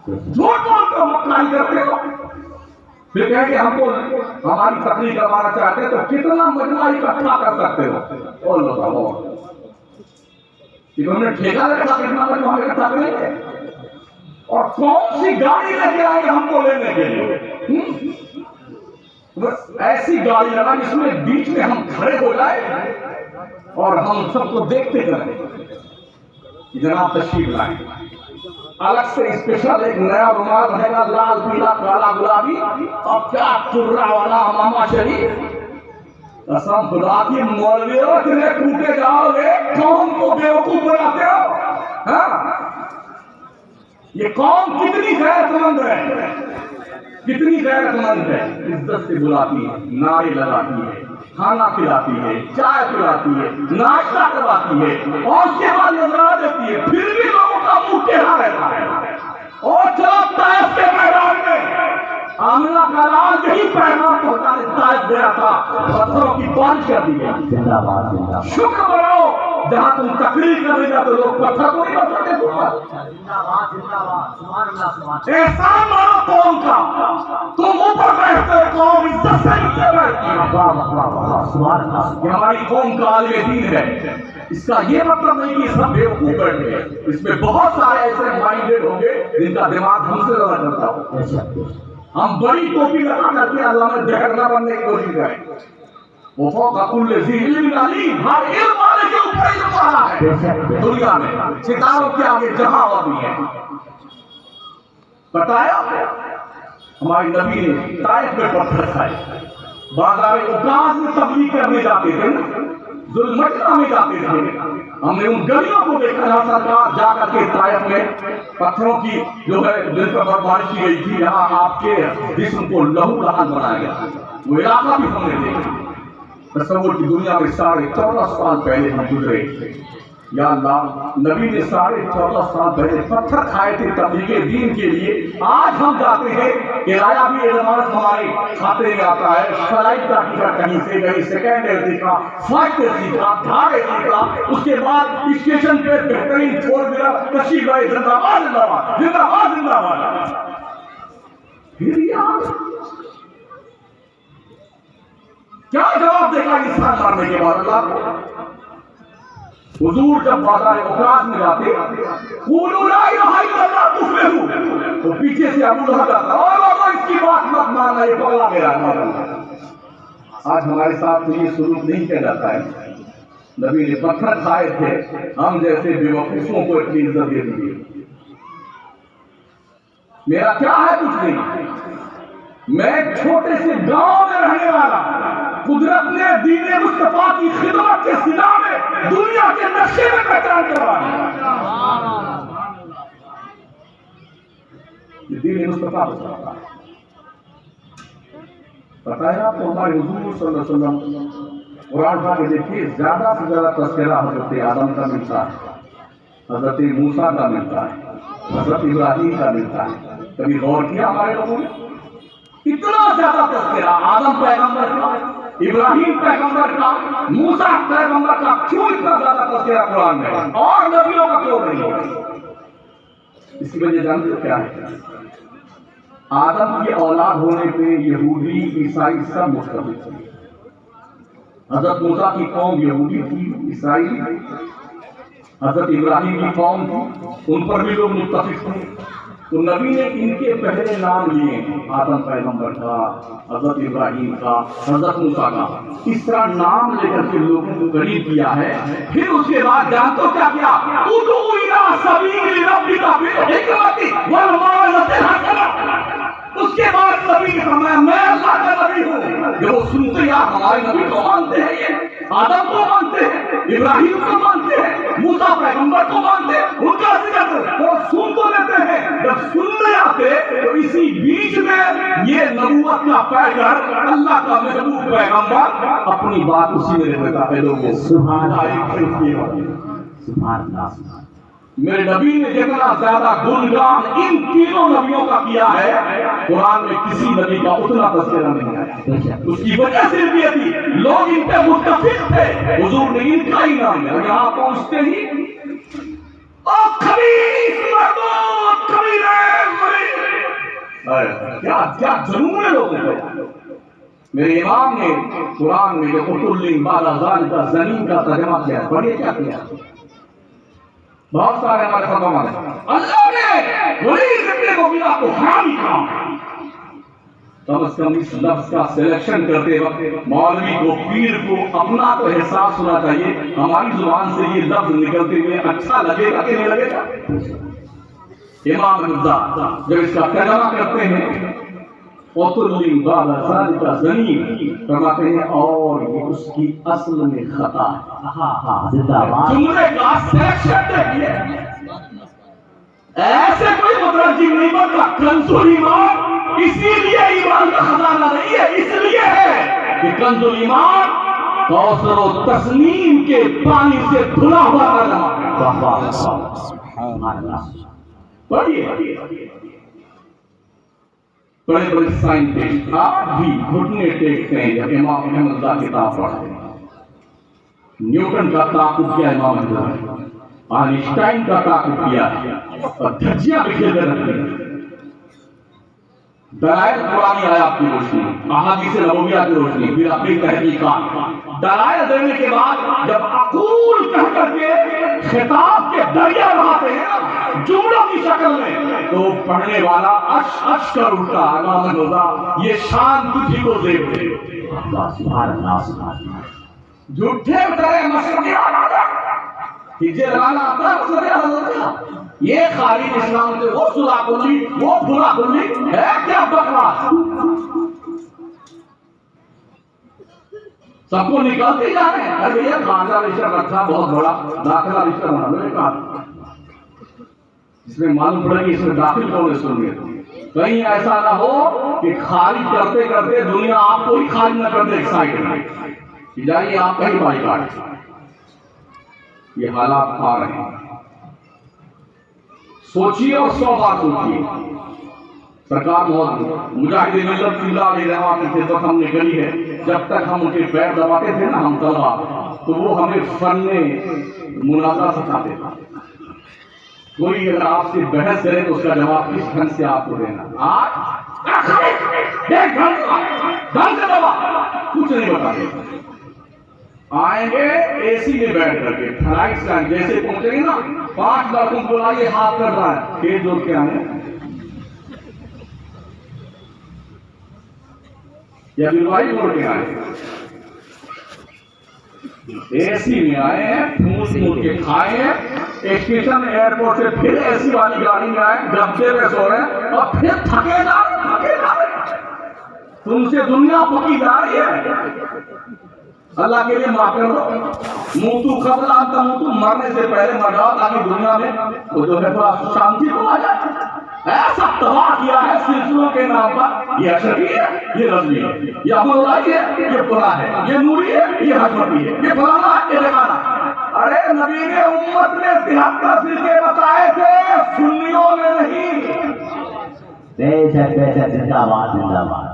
جھوٹ بول کر مکاری کرتے ہو. پھر کہیں کہ ہم کو ہماری تقریر کروانا چاہتے ہیں تو کتنا مجموعہ اکٹھا کر سکتے ہو؟ انہوں نے ٹھیکہ لے کر کتنا مجموعہ اکٹھا کریں گے؟ اور کون سی گاڑی لے کے آئے ہم کو لینے کے لیے؟ ایسی گاڑی لگا جس میں بیچ میں ہم کھڑے ہو جائے اور ہم سب کو دیکھتے کریں کہ جناب تشریف لائیں. الگ سے اسپیشل ایک نیا رومال رہے گا، لال پیلا کالا گلابی، اور کیا چرا والا امامہ شریف. قسم خدا کی مولویوں اتنے کوٹے جاؤ گے، قوم کو بیوقوف بناتے ہو. ہاں یہ قوم کتنی غیرت مند ہے، کتنی غیرت مند ہے. عزت سے بلاتی ہے، نعرے لگاتی ہے، کھانا کھلاتی ہے، چائے پلاتی ہے، ناشتہ کرواتی ہے، اور اس کے بعد نظرہ دیتی ہے. پھر بھی لوگوں کا منہ ٹیڑھا رہتا ہے. اور چلو طائف کے میدان میں آمنہ کا لال یہی پیغام ہوتا ہے، طائف گیا تھا، پتھروں کی بارش کر دی گئی. زندہ باد زندہ باد شکر بناؤ جہاں تم تقریر کر رہے تو لوگ پتھر کو نہیں بچاتے تم پر. زندہ باد سبحان اللہ سبحان احسان مانو قوم کا، تم اوپر بیٹھتے ہو، قوم عزت سے نیچے بیٹھتی ہے. اللہ واہ واہ واہ سبحان اللہ. یہ ہماری قوم کا عالم دین ہے. اس کا یہ مطلب نہیں کہ سب بیوقوف بیٹھ گئے، اس میں بہت سارے ایسے مائنڈیڈ ہوں گے جن کا دماغ ہم سے زیادہ چلتا ہو. بے شک بے شک. ہم بڑی ٹوپی لگا کر کے اللہ میں جہر نہ بننے کی کوشش کریں. وہ فوق کل ذی علم علیم، ہر علم والے کے اوپر علم والا ہے. دنیا میں ستاروں کے آگے جہاں اور بھی ہے. بتایا ہمارے نبی نے طائف میں پتھر کھائے. بازار اوقاز میں تبلیغ کرنے جاتے تھے، ظلمٹنا میں جاتے تھے. ہم نے ان گلیوں کو دیکھا جہاں سرکار جا کر کے طائف میں پتھروں کی جو ہے جن پر بارش کی گئی تھی، یہاں آپ کے جسم کو لہو لہان بنایا گیا. وہ علاقہ بھی ہم نے دیکھا. تصور کی دنیا میں 14.5 سال پہلے ہم گزرے. یا اللہ، نبی نے 14.5 سال پہلے پتھر کھائے تھے تبلیغ دین کے لیے. آج ہم جاتے ہیں، کرایہ بھی ایڈوانس ہمارے کھاتے میں آتا ہے. فلائٹ کا ٹکٹ کہیں سے کہیں سیکنڈ اے سیکھا، فلائٹ سے سیکھا، دھاڑے سیکھا. اس کے بعد اسٹیشن پہ بہترین فور ویلر تشریف لائے. زندہ باد زندہ باد زندہ باد زندہ باد. پھر یار کیا جواب دے گا انسان مارنے کے بعد اللہ کو؟ حضور جب بازار اوقاز میں جاتے، قولوا لا الہ الا اللہ تفلحوا، تو پیچھے سے ابو لہب آتا، اور لوگوں اس کی بات مت ماننا، یہ پگلا میرا ہے. آج ہمارے ساتھ تو یہ سلوک نہیں کیا جاتا ہے. نبی نے پتھر کھائے تھے، ہم جیسے بیوقوفوں کو اتنی عزت دے دی. میرا کیا ہے کچھ نہیں. میں ایک چھوٹے سے گاؤں میں رہنے والا. قدرت نے دین مصطفیٰ کی خدمت کے سلا میں دنیا کے نقشے میں پہچان کروائی. یہ دین مصطفیٰ بتاتا ہے. پتا ہے آپ کو ہمارے حضور صلی اللہ علیہ وسلم قرآن پاک میں دیکھیے زیادہ سے زیادہ تذکرہ حضرت آدم کا ملتا ہے، حضرت موسیٰ کا ملتا ہے، حضرت ابراہیم کا ملتا ہے. کبھی غور کیا ہمارے لوگوں نے؟ اتنا زیادہ تذکرہ آدم پیغمبر کا، ابراہیم پیغمبر کا، موسیٰ پیغمبر کا. کیوں اتنا زیادہ تذکرہ قرآن میں اور نبیوں کا کیوں نہیں؟ اس کی وجہ جانتے ہو کیا ہے؟ آدم کی اولاد ہونے پہ یہودی عیسائی سب مختلف تھے. حضرت موسیٰ کی قوم یہودی تھی، عیسائی. حضرت ابراہیم کی قوم تھی، ان پر بھی لوگ متفق تھے. تو نبی نے ان کے پہلے نام لیے، آدم پیغمبر کا، حضرت ابراہیم کا، حضرت موسیٰ کا. اس طرح نام لے کر کے لوگوں کو قریب کیا ہے. پھر اس کے بعد جانتے ہو کیا کیا؟ ادعو الی سبیل ربک بالحکمۃ والموعظۃ الحسنہ. اس کے بعد نبی نے فرمایا میں اللہ کا نبی ہوں. جب وہ سنتے یار ہمارے نبی کو مانتے ہیں، یہ آدم کو مانتے ہیں، ابراہیم کو مانتے ہیں، موسیٰ پیغمبر کو مانتے ہیں، ان کا ذکر وہ سن تو لیتے ہیں. جب سننے آتے تو اسی بیچ میں یہ نبوت کا پیغمبر، اللہ کا محبوب پیغمبر اپنی بات اسی میں رہتا ہے. لوگوں سبحان اللہ سبحان اللہ. میرے نبی نے جتنا زیادہ گنگان ان تینوں نبیوں کا کیا ہے، قرآن میں کسی نبی کا اتنا تذکرہ نہیں ہے. اس کی وجہ صرف یہ تھی لوگ ان پہ متفق تھے. حضور نے ان کا ہی نام لیا. یہاں پہنچتے ہی کیا جنون ہے لوگوں کو. میرے امام نے قرآن میں زمین کا ترجمہ کیا ہے. پڑھیے کیا کیا. بہت سارے ہمارے فرمان ہیں اللہ نے وہی زندگی کو ملا تو حرام کہا. کم از کم اس لفظ کا سلیکشن کرتے وقت مولوی کو، پیر کو اپنا تو احساس ہونا چاہیے. ہماری زبان سے یہ لفظ نکلتے ہوئے اچھا لگے گا کہ نہیں لگے گا؟ امام رضا جب اس کا ترجمہ کرتے ہیں اوترلی بالا سال کا زمین فرماتے ہیں اور یہ اس کی اصل میں خطا ہے. زندہ باد جملے کا سیکشن دیکھیے ایسے کوئی مترجم نہیں بنتا. کنز الایمان اسی لیے ایمان کا خزانہ نہیں ہے, اس لیے ہے کہ کنز الایمان کوثر و تسنیم کے پانی سے دھلا ہوا ترجمہ ہے. سبحان اللہ. پڑھیے بڑے بڑے سائنٹسٹ آپ بھی گھٹنے ٹیکتے ہیں جب امام احمد اللہ کتاب پڑھتے ہیں. نیوٹن کا تعاقب کیا امام احمد نے, آئنسٹائن کا تعاقب کیا اور دھجیاں بکھیر کر رکھتے ہیں. دلائل قرآنی آیات کی روشنی, احادیث نبویہ کی روشنی, پھر اپنی تحقیقات دلائل دینے کے بعد جب اقول کہہ کر کے خطاب کے دریا بہاتے ہیں جملوں کی شکل میں, تو پڑھنے والا اش اش کر اٹھتا. امام احمد یہ شان تجھی کو زیب دے. سبحان اللہ سبحان اللہ. جھوٹے اترے مسئلے آنا ہجے لگانا آتا ہے مسئلے آنا. یہ خارج اسلام سے وہ صلاح کلی وہ بھلا کلی ہے کیا بکواس. سب کو نکالتے جا رہے ہیں. ارے یہ خارجہ رشتہ رکھا بہت بڑا داخلہ رشتہ بنا لو ایک آدمی جس میں معلوم پڑے کہ اس میں داخل کون ہے سنیے. کہیں ایسا نہ ہو کہ خارج کرتے کرتے دنیا آپ کو ہی خارج نہ کر دے ایک سائڈ میں کہ جائیے آپ کہیں بائی کاٹ. یہ حالات آ رہے ہیں. سوچیے اور 100 بار سوچیے. سرکار مجاہد ملت اللہ علیہ رحمہ کی خدمت ہم نے کری ہے. جب تک ہم ان کے پیر دباتے تھے نا ہم طلبا, تو وہ ہمیں فن مناظرہ سکھاتے تھے. کوئی اگر آپ سے بحث کرے تو اس کا جواب کس ڈھنگ سے آپ کو دینا. آج ایک ڈھنگ سے دبا کچھ نہیں بتاتے. آئیں گے اے سی میں بیٹھ کر کے فلائٹ سے جیسے پہنچیں گے نا 5 لڑکوں کو بولا یہ ہاتھ کر رہا ہے پیٹ جوڑ کے آئے یا بیلوائی جوڑ کے آئے. اے سی میں آئے ہیں پھوس پھوس کے کھائے ہیں. اسٹیشن ایئرپورٹ سے پھر اے سی والی گاڑی میں آئے گپے پہ سو رہے ہیں اور پھر تھکے جا رہے. تم سے دنیا پکی جا رہی ہے. اللہ کے لیے معاف کر دو. موتو قبل آتا ہوں تو مرنے سے پہلے مر جاؤ تاکہ دنیا میں وہ جو ہے تھوڑا شانتی تو آ جائے. ایسا تباہ کیا ہے سلسلوں کے نام پر. یہ اشرفی ہے, یہ رضوی ہے, یہ احمد ہے, یہ پرا ہے, یہ نوری ہے, یہ حشمتی ہے, یہ فلانا ہے, یہ ڈھکانا. ارے نبی نے امت میں 73 فرقے بتائے تھے, سنیوں میں نہیں. بے شک زندہ باد زندہ باد.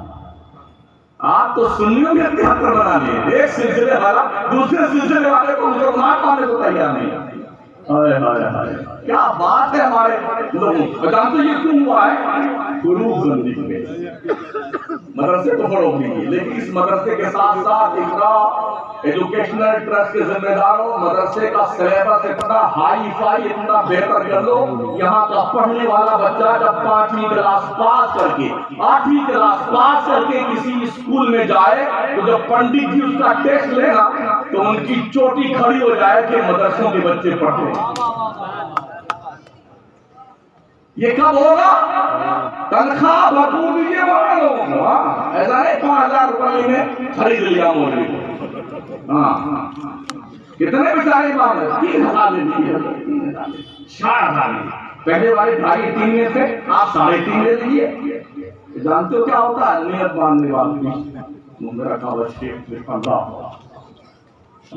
آپ تو سنیوں میں 73 بنا لیے. ایک سلسلے والا دوسرے سلسلے والے کو مسلمان ماننے کو تیار نہیں. کیا بات ہے ہمارے لوگوں. جانتے یہ کیوں ہوا ہے؟ قلوب بندی میں مدرسے تو بڑوں کی, لیکن اس مدرسے کے ساتھ ساتھ اقرا ایجوکیشنل ٹرسٹ کے ذمہ داروں مدرسے کا سلیبس اتنا ہائی فائی اتنا بہتر کر لو. یہاں کا پڑھنے والا بچہ جب 5ویں کلاس پاس کر کے 8ویں کلاس پاس کر کے کسی اسکول میں جائے تو جب پنڈت جی اس کا ٹیسٹ لے گا تو ان کی چوٹی کھڑی ہو جائے کہ مدرسوں کے بچے پڑھتے ہیں. یہ کب ہوگا؟ تنخواہ بھرپور دیجیے بڑے لوگوں کو. ایسا نہیں 5000 روپئے میں خرید لیا مولوی کو. کتنے بیچارے بات ہے 3000 4,000 پہلے والے 2.5-3 میں تھے, آپ 3.5 لے لیجیے. جانتے ہو کیا ہوتا ہے نیت باندھنے والی میرا کاغذ شیخ اللہ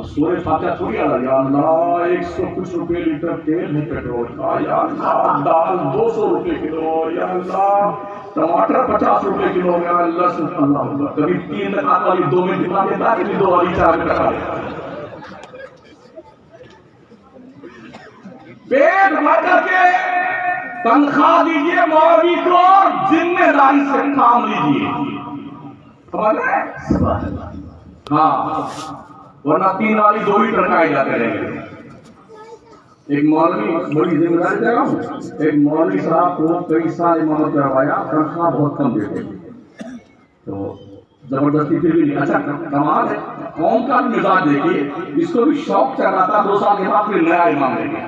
سورہ فاتحہ تھوڑی آ رہا. یا اللہ 100 کچھ روپے لیٹر تیل ہے پیٹرول کا. یا اللہ دال 200 روپے کلو. یا اللہ ٹماٹر 50 روپے کلو. یا اللہ سبحان اللہ. کبھی 3 رکعت والی 2 میں دکھا دیتا ہے, کبھی 2 والی 4 میں دکھا دیتا ہے. پیٹ بھر کر کے تنخواہ دیجیے مولوی کو, ذمہ داری سے کام لیجیے. سمجھ رہے؟ ہاں, ورنہ 3 والی 2 ہی ٹرکائے جاتے رہیں گے. ایک مولوی بڑی ذمہ داری دے رہا ہوں. ایک مولوی صاحب کو کئی سال امامت کروایا, تنخواہ بہت کم دیتے تو زبردستی پھر بھی نہیں. اچھا کمال ہے, قوم کا بھی مزاج دیکھیے, اس کو بھی شوق چل رہا تھا 2 سال کے بعد پھر نیا امام لے گیا.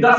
10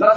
10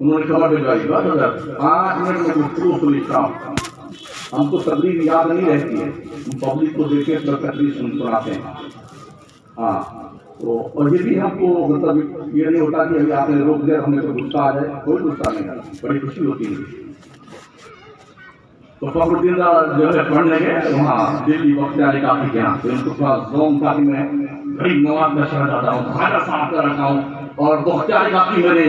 انہوں نے خبر بھیجوائی 5 منٹ میں گفتگو سنتا ہوں. ہم کو تقریر یاد نہیں رہتی ہے, ہم پبلک کو دیکھے تو تقریر سناتے ہیں. ہاں تو اور یہ بھی ہم کو مطلب یہ نہیں ہوتا کہ ابھی آپ نے روک دیا ہمیں تو غصہ آ جائے, کوئی غصہ نہیں آتا, بڑی خوشی ہوتی ہے. تو فخر الدین جو ہے پڑھنے گئے وہاں دلی بختیاری کافی کے یہاں, تو ان کو تھوڑا ذوق تھا کہ میں غریب نواز کا شہر جاتا ہوں, کھانا صاف کر رکھا ہوں, اور بختیاری کافی میرے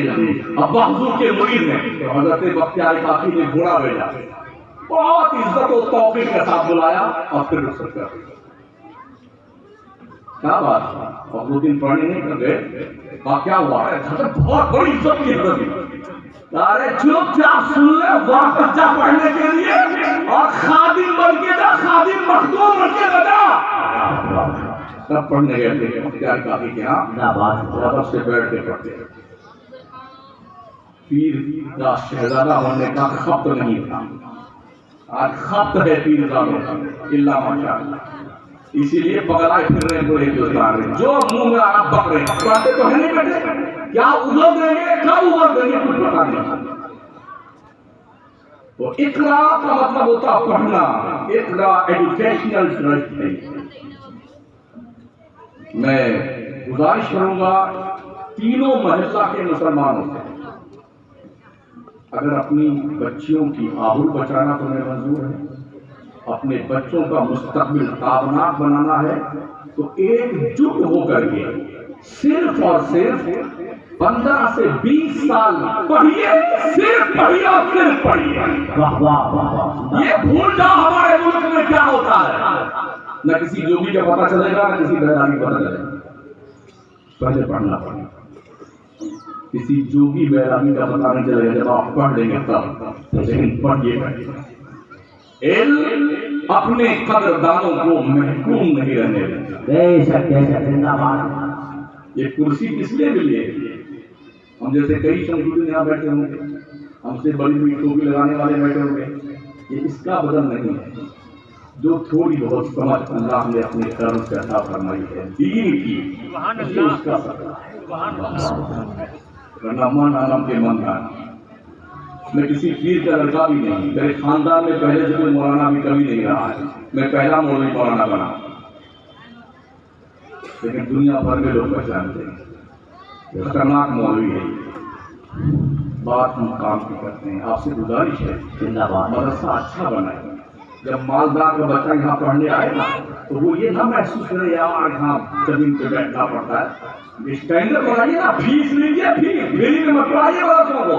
ابا حضور کے مرید ہیں. تو حضرت بختیاری کافی نے گھوڑا بھیجا, بہت عزت و توقیر کے ساتھ بلایا اور پھر رخصت کر دیا. کیا بات ہے, فخر الدین پڑھنے نہیں کر گئے, کیا ہوا ہے, بہت بڑی عزت کی عزت دی. ارے چپ چاپ سن لے, واپس جا پڑھنے کے لیے, اور خادم بن کے جا, خادم مخدوم بن کے جا. سب پڑھنے گئے تھے بختیار کافی کے یہاں, واپس سے بیٹھ کے پڑھتے. پیر کا شہزادہ ہونے کا خط نہیں تھا, آج خط ہے پیر زادوں کا, اللہ ماشاء اللہ. اسی لیے پگلائے پھر رہے پورے جو منہ میں آنا پک رہے ہیں, پڑھتے تو ہے نہیں بیٹھے, کیا ابھر دیں گے, کب ابھر دیں گے, کچھ پتا نہیں. تو اقرا کا مطلب ہوتا پڑھنا, اقرا ایجوکیشنل ٹرسٹ ہے. میں گزارش کروں گا تینوں محلہ کے مسلمانوں سے, اگر اپنی بچیوں کی آبرو بچانا تمہیں منظور ہے, اپنے بچوں کا مستقبل تابناک بنانا ہے, تو ایک جٹ ہو کر کے صرف اور صرف 15 سے 20 سال پڑھیے, صرف پڑھیے اور صرف پڑھیے. یہ بھول جاؤ ہمارے ملک میں کیا ہوتا ہے, نہ کسی جوگی کا پتہ چلے گا, نہ کسی بیراگی کا پتہ چلے گا. پہلے پڑھنا پڑے, کسی جوگی بیراگی کا پتہ نہیں چلے گا, جب آپ پڑھ لیں گے تب. لیکن پڑھیے پڑھیے, علم اپنے قدردانوں کو محکوم نہیں رہنے دیتے. یہ کرسی کس لیے ملی ہے, ہم جیسے کئی شمشیر یہاں بیٹھے ہوں گے, ہم سے بڑی بڑی ٹوپی لگانے والے بیٹھے ہوں گے, یہ اس کا بدل نہیں ہے. جو تھوڑی بہت سمجھ اللہ نے اپنے کرم سے عطا فرمائی ہے دین کی, اس کا رحمان عالم کے مندان. میں کسی پیر کا لڑکا بھی نہیں, میرے خاندان میں پہلے سے کوئی مولانا بھی کبھی نہیں رہا ہے, میں پہلا مولوی مولانا بنا, لیکن دنیا بھر میں لوگ پہچانتے ہیں خطرناک مولوی ہے. بات ہم کام کی کرتے ہیں, آپ سے گزارش ہے مدرسہ اچھا بنائے. جب مالدار کا بچہ یہاں پڑھنے آئے نا, تو وہ یہ نہ محسوس کرے یار یہاں زمین پہ بیٹھنا پڑتا ہے. اسٹینڈرڈ بنائیے نا, فیس لیجیے, فیس فری میں مت پڑھائیے بچوں کو.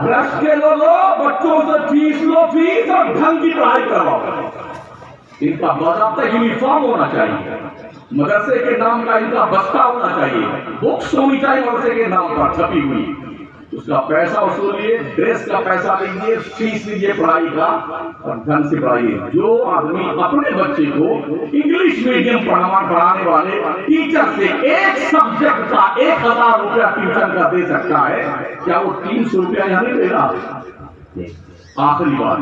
برش کے لو, بچوں سے فیس لو, فیس اور ڈھنگ کی پڑھائی کرواؤ. ان کا باضابطہ یونیفارم ہونا چاہیے, مدرسے کے نام کا ان کا بستہ ہونا چاہیے, بکس ہونی چاہیے مدرسے کے نام پر چھپی ہوئی, اس کا پیسہ وصولیے, ڈریس کا پیسہ لیجیے, فیس لیجیے پڑھائی کا, اور ڈھنگ سے پڑھائیے. جو آدمی اپنے بچے کو انگلش میڈیم پڑھانے والے ٹیچر سے ایک سبجیکٹ کا 1000 روپیہ ٹیچر کا دے سکتا ہے, کیا وہ 300 روپیہ یہاں نہیں دے رہا؟ آخری بات,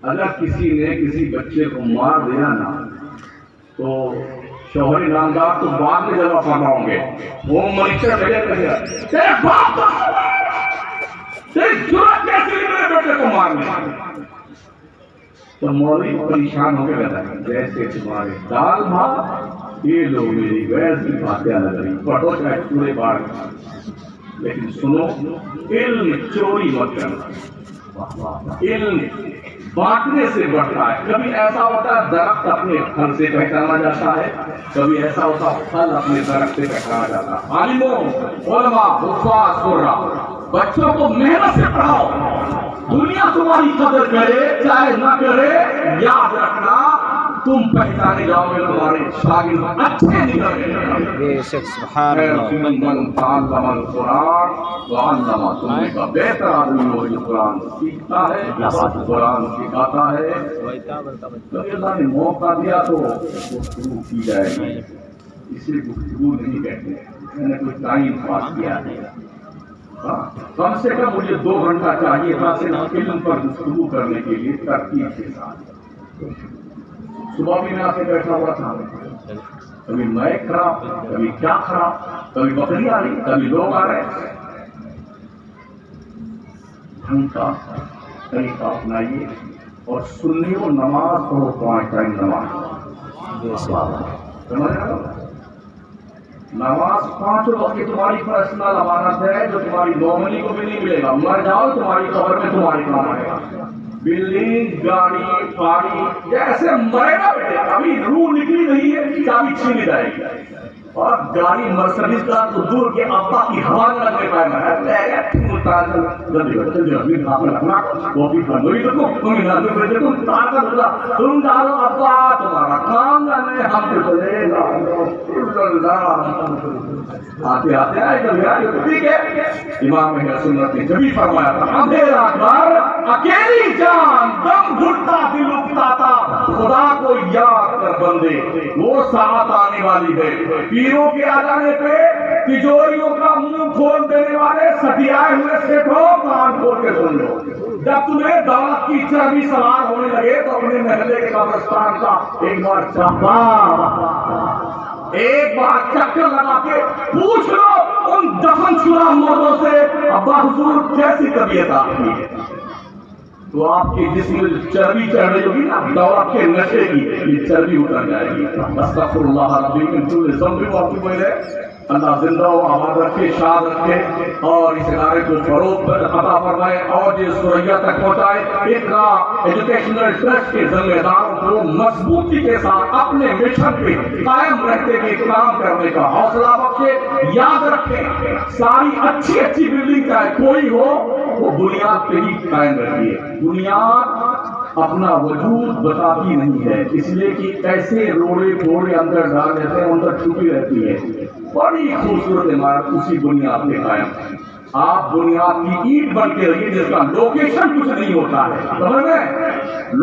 اگر کسی نے کسی بچے کو مار دیا نا, تو شوہر ایماندار تو بعد میں جلوہ فرماؤں گے, ہوم منسٹر تیرے باپ تیری جرأت کیسی ہوئی میرے بیٹے کو مارنے. تو مولوی پریشان ہو کے کہتا ہے جیسے تمہارے دال بھات یہ لوگ میری غیر کی باتیں لگ رہی, پڑھو چاہے پورے بار, لیکن سنو علم چوری مت کرنا. علم بانٹنے سے بڑھتا ہے. کبھی ایسا ہوتا ہے درخت اپنے پھل سے پہچانا جاتا ہے, کبھی ایسا ہوتا ہے پھل اپنے درخت سے پہچانا جاتا ہے. عالموں, علماء, حفاظ, قراء, بچوں کو محنت سے پڑھاؤ. دنیا تمہاری قدر کرے چاہے نہ کرے, یاد رکھنا تم پہچانے جاؤ گے, تمہارے شاگرد اچھے نکلیں گے. سبحان تمہیں کا بہتر آدمی ہو جو قرآن سیکھتا ہے, قرآن سکھاتا ہے. کبھی اللہ نے موقع دیا تو گفتگو کی جائے گی, اسے گفتگو نہیں کہتے, میں نے کوئی ٹائم پاس کیا ہے. کم سے کم مجھے 2 گھنٹہ چاہیے تھا صرف علم پر گفتگو کرنے کے لیے ترتیب کے ساتھ. صبح بھی میں آ کے بیٹھا ہوا تھا, کبھی میں خراب، کبھی کیا خراب، کبھی بکری آ رہی، کبھی لوگ آ رہے. ڈھنگ کا طریقہ اپنائیے اور سنی کو نماز پڑھو 5 ٹائم نماز. سمجھ رہے ہو؟ نماز 5 وقت کی تمہاری پرسنل امانت ہے جو تمہاری نارملی کو بھی نہیں ملے گا. مر جاؤ تمہاری قبر میں تمہاری کام آئے گا. بلڈنگ، گاڑی، پانی جیسے مرے گا بیٹے ابھی روح نکلی نہیں ہے چابی چھینی جائے گی. اور گاڑی مرسڈیز کا تو دور کے ابا کی ہوا نہ لگنے پائے گا. تم ڈالو ابا تمہارا کام جانے ہم چلے گا. آتے آتے آئے ٹھیک ہے. امام اہل سنت نے جبھی فرمایا تھا اندھیرا گھر اکیلی جان دم گھٹتا دل اٹھتا تھا خدا کو یاد کر بندے وہ ساتھ آنے والی ہے. پیروں کے آ جانے پہ تجوریوں کا منہ کھول دینے والے سٹیائے ہوئے سیٹھوں کان کھول کے سن لو. جب تمہیں دولت کی چربی سوار ہونے لگے تو اپنے محلے کے قبرستان کا ایک بار چکر لگا کے پوچھ لو ان دفن شدہ مردوں سے ابا حضور کیسی طبیعت آپ کی ہے. تو آپ کی جسم میں چربی چڑھ رہی ہوگی نا دولت کے نشے کی یہ چربی اتر جائے گی. استغفر اللہ ربی من کل ذنب واقع ہوئے. اللہ زندہ و آباد رکھے، شاد رکھے اور اس ادارے کو فروغ عطا فرمائے اور یہ سریا تک پہنچائے. اقرا ایجوکیشنل ٹرسٹ کے ذمہ داروں کو مضبوطی کے ساتھ اپنے مشن پہ قائم رہتے ہوئے کام کرنے کا حوصلہ بخشے. یاد رکھیں ساری اچھی اچھی بلڈنگ چاہے کوئی ہو وہ بنیاد پہ ہی قائم رہتی ہے. بنیاد اپنا وجود بتاتی نہیں ہے اس لیے کہ ایسے روڑے پھوڑے اندر ڈال دیتے ہیں اندر چھپی رہتی ہے. بڑی خوبصورت عمارت اسی بنیاد پہ قائم ہے. آپ بنیاد کی اینٹ بن کے رہیے جس کا لوکیشن کچھ نہیں ہوتا ہے. سمجھ میں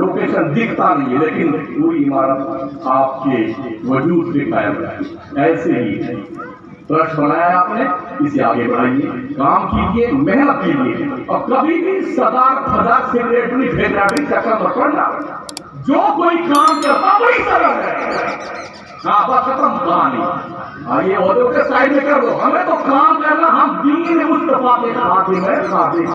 لوکیشن دکھتا نہیں ہے لیکن پوری عمارت آپ کے وجود پہ قائم ہے. ایسے ہی ٹرسٹ بنایا آپ نے اسے آگے بڑھائیے، کام کیجیے، محنت کیجیے اور کبھی بھی صدر خدر سیکریٹری فیکریٹری چکر مت کرنا. جو کوئی کام کرتا وہی صدر ہے. کعبہ ختم کہانی آئیے عہدوں کے سائڈ میں کر دو. ہمیں تو کام کرنا، ہم دین مصطفیٰ کے خادم ہیں.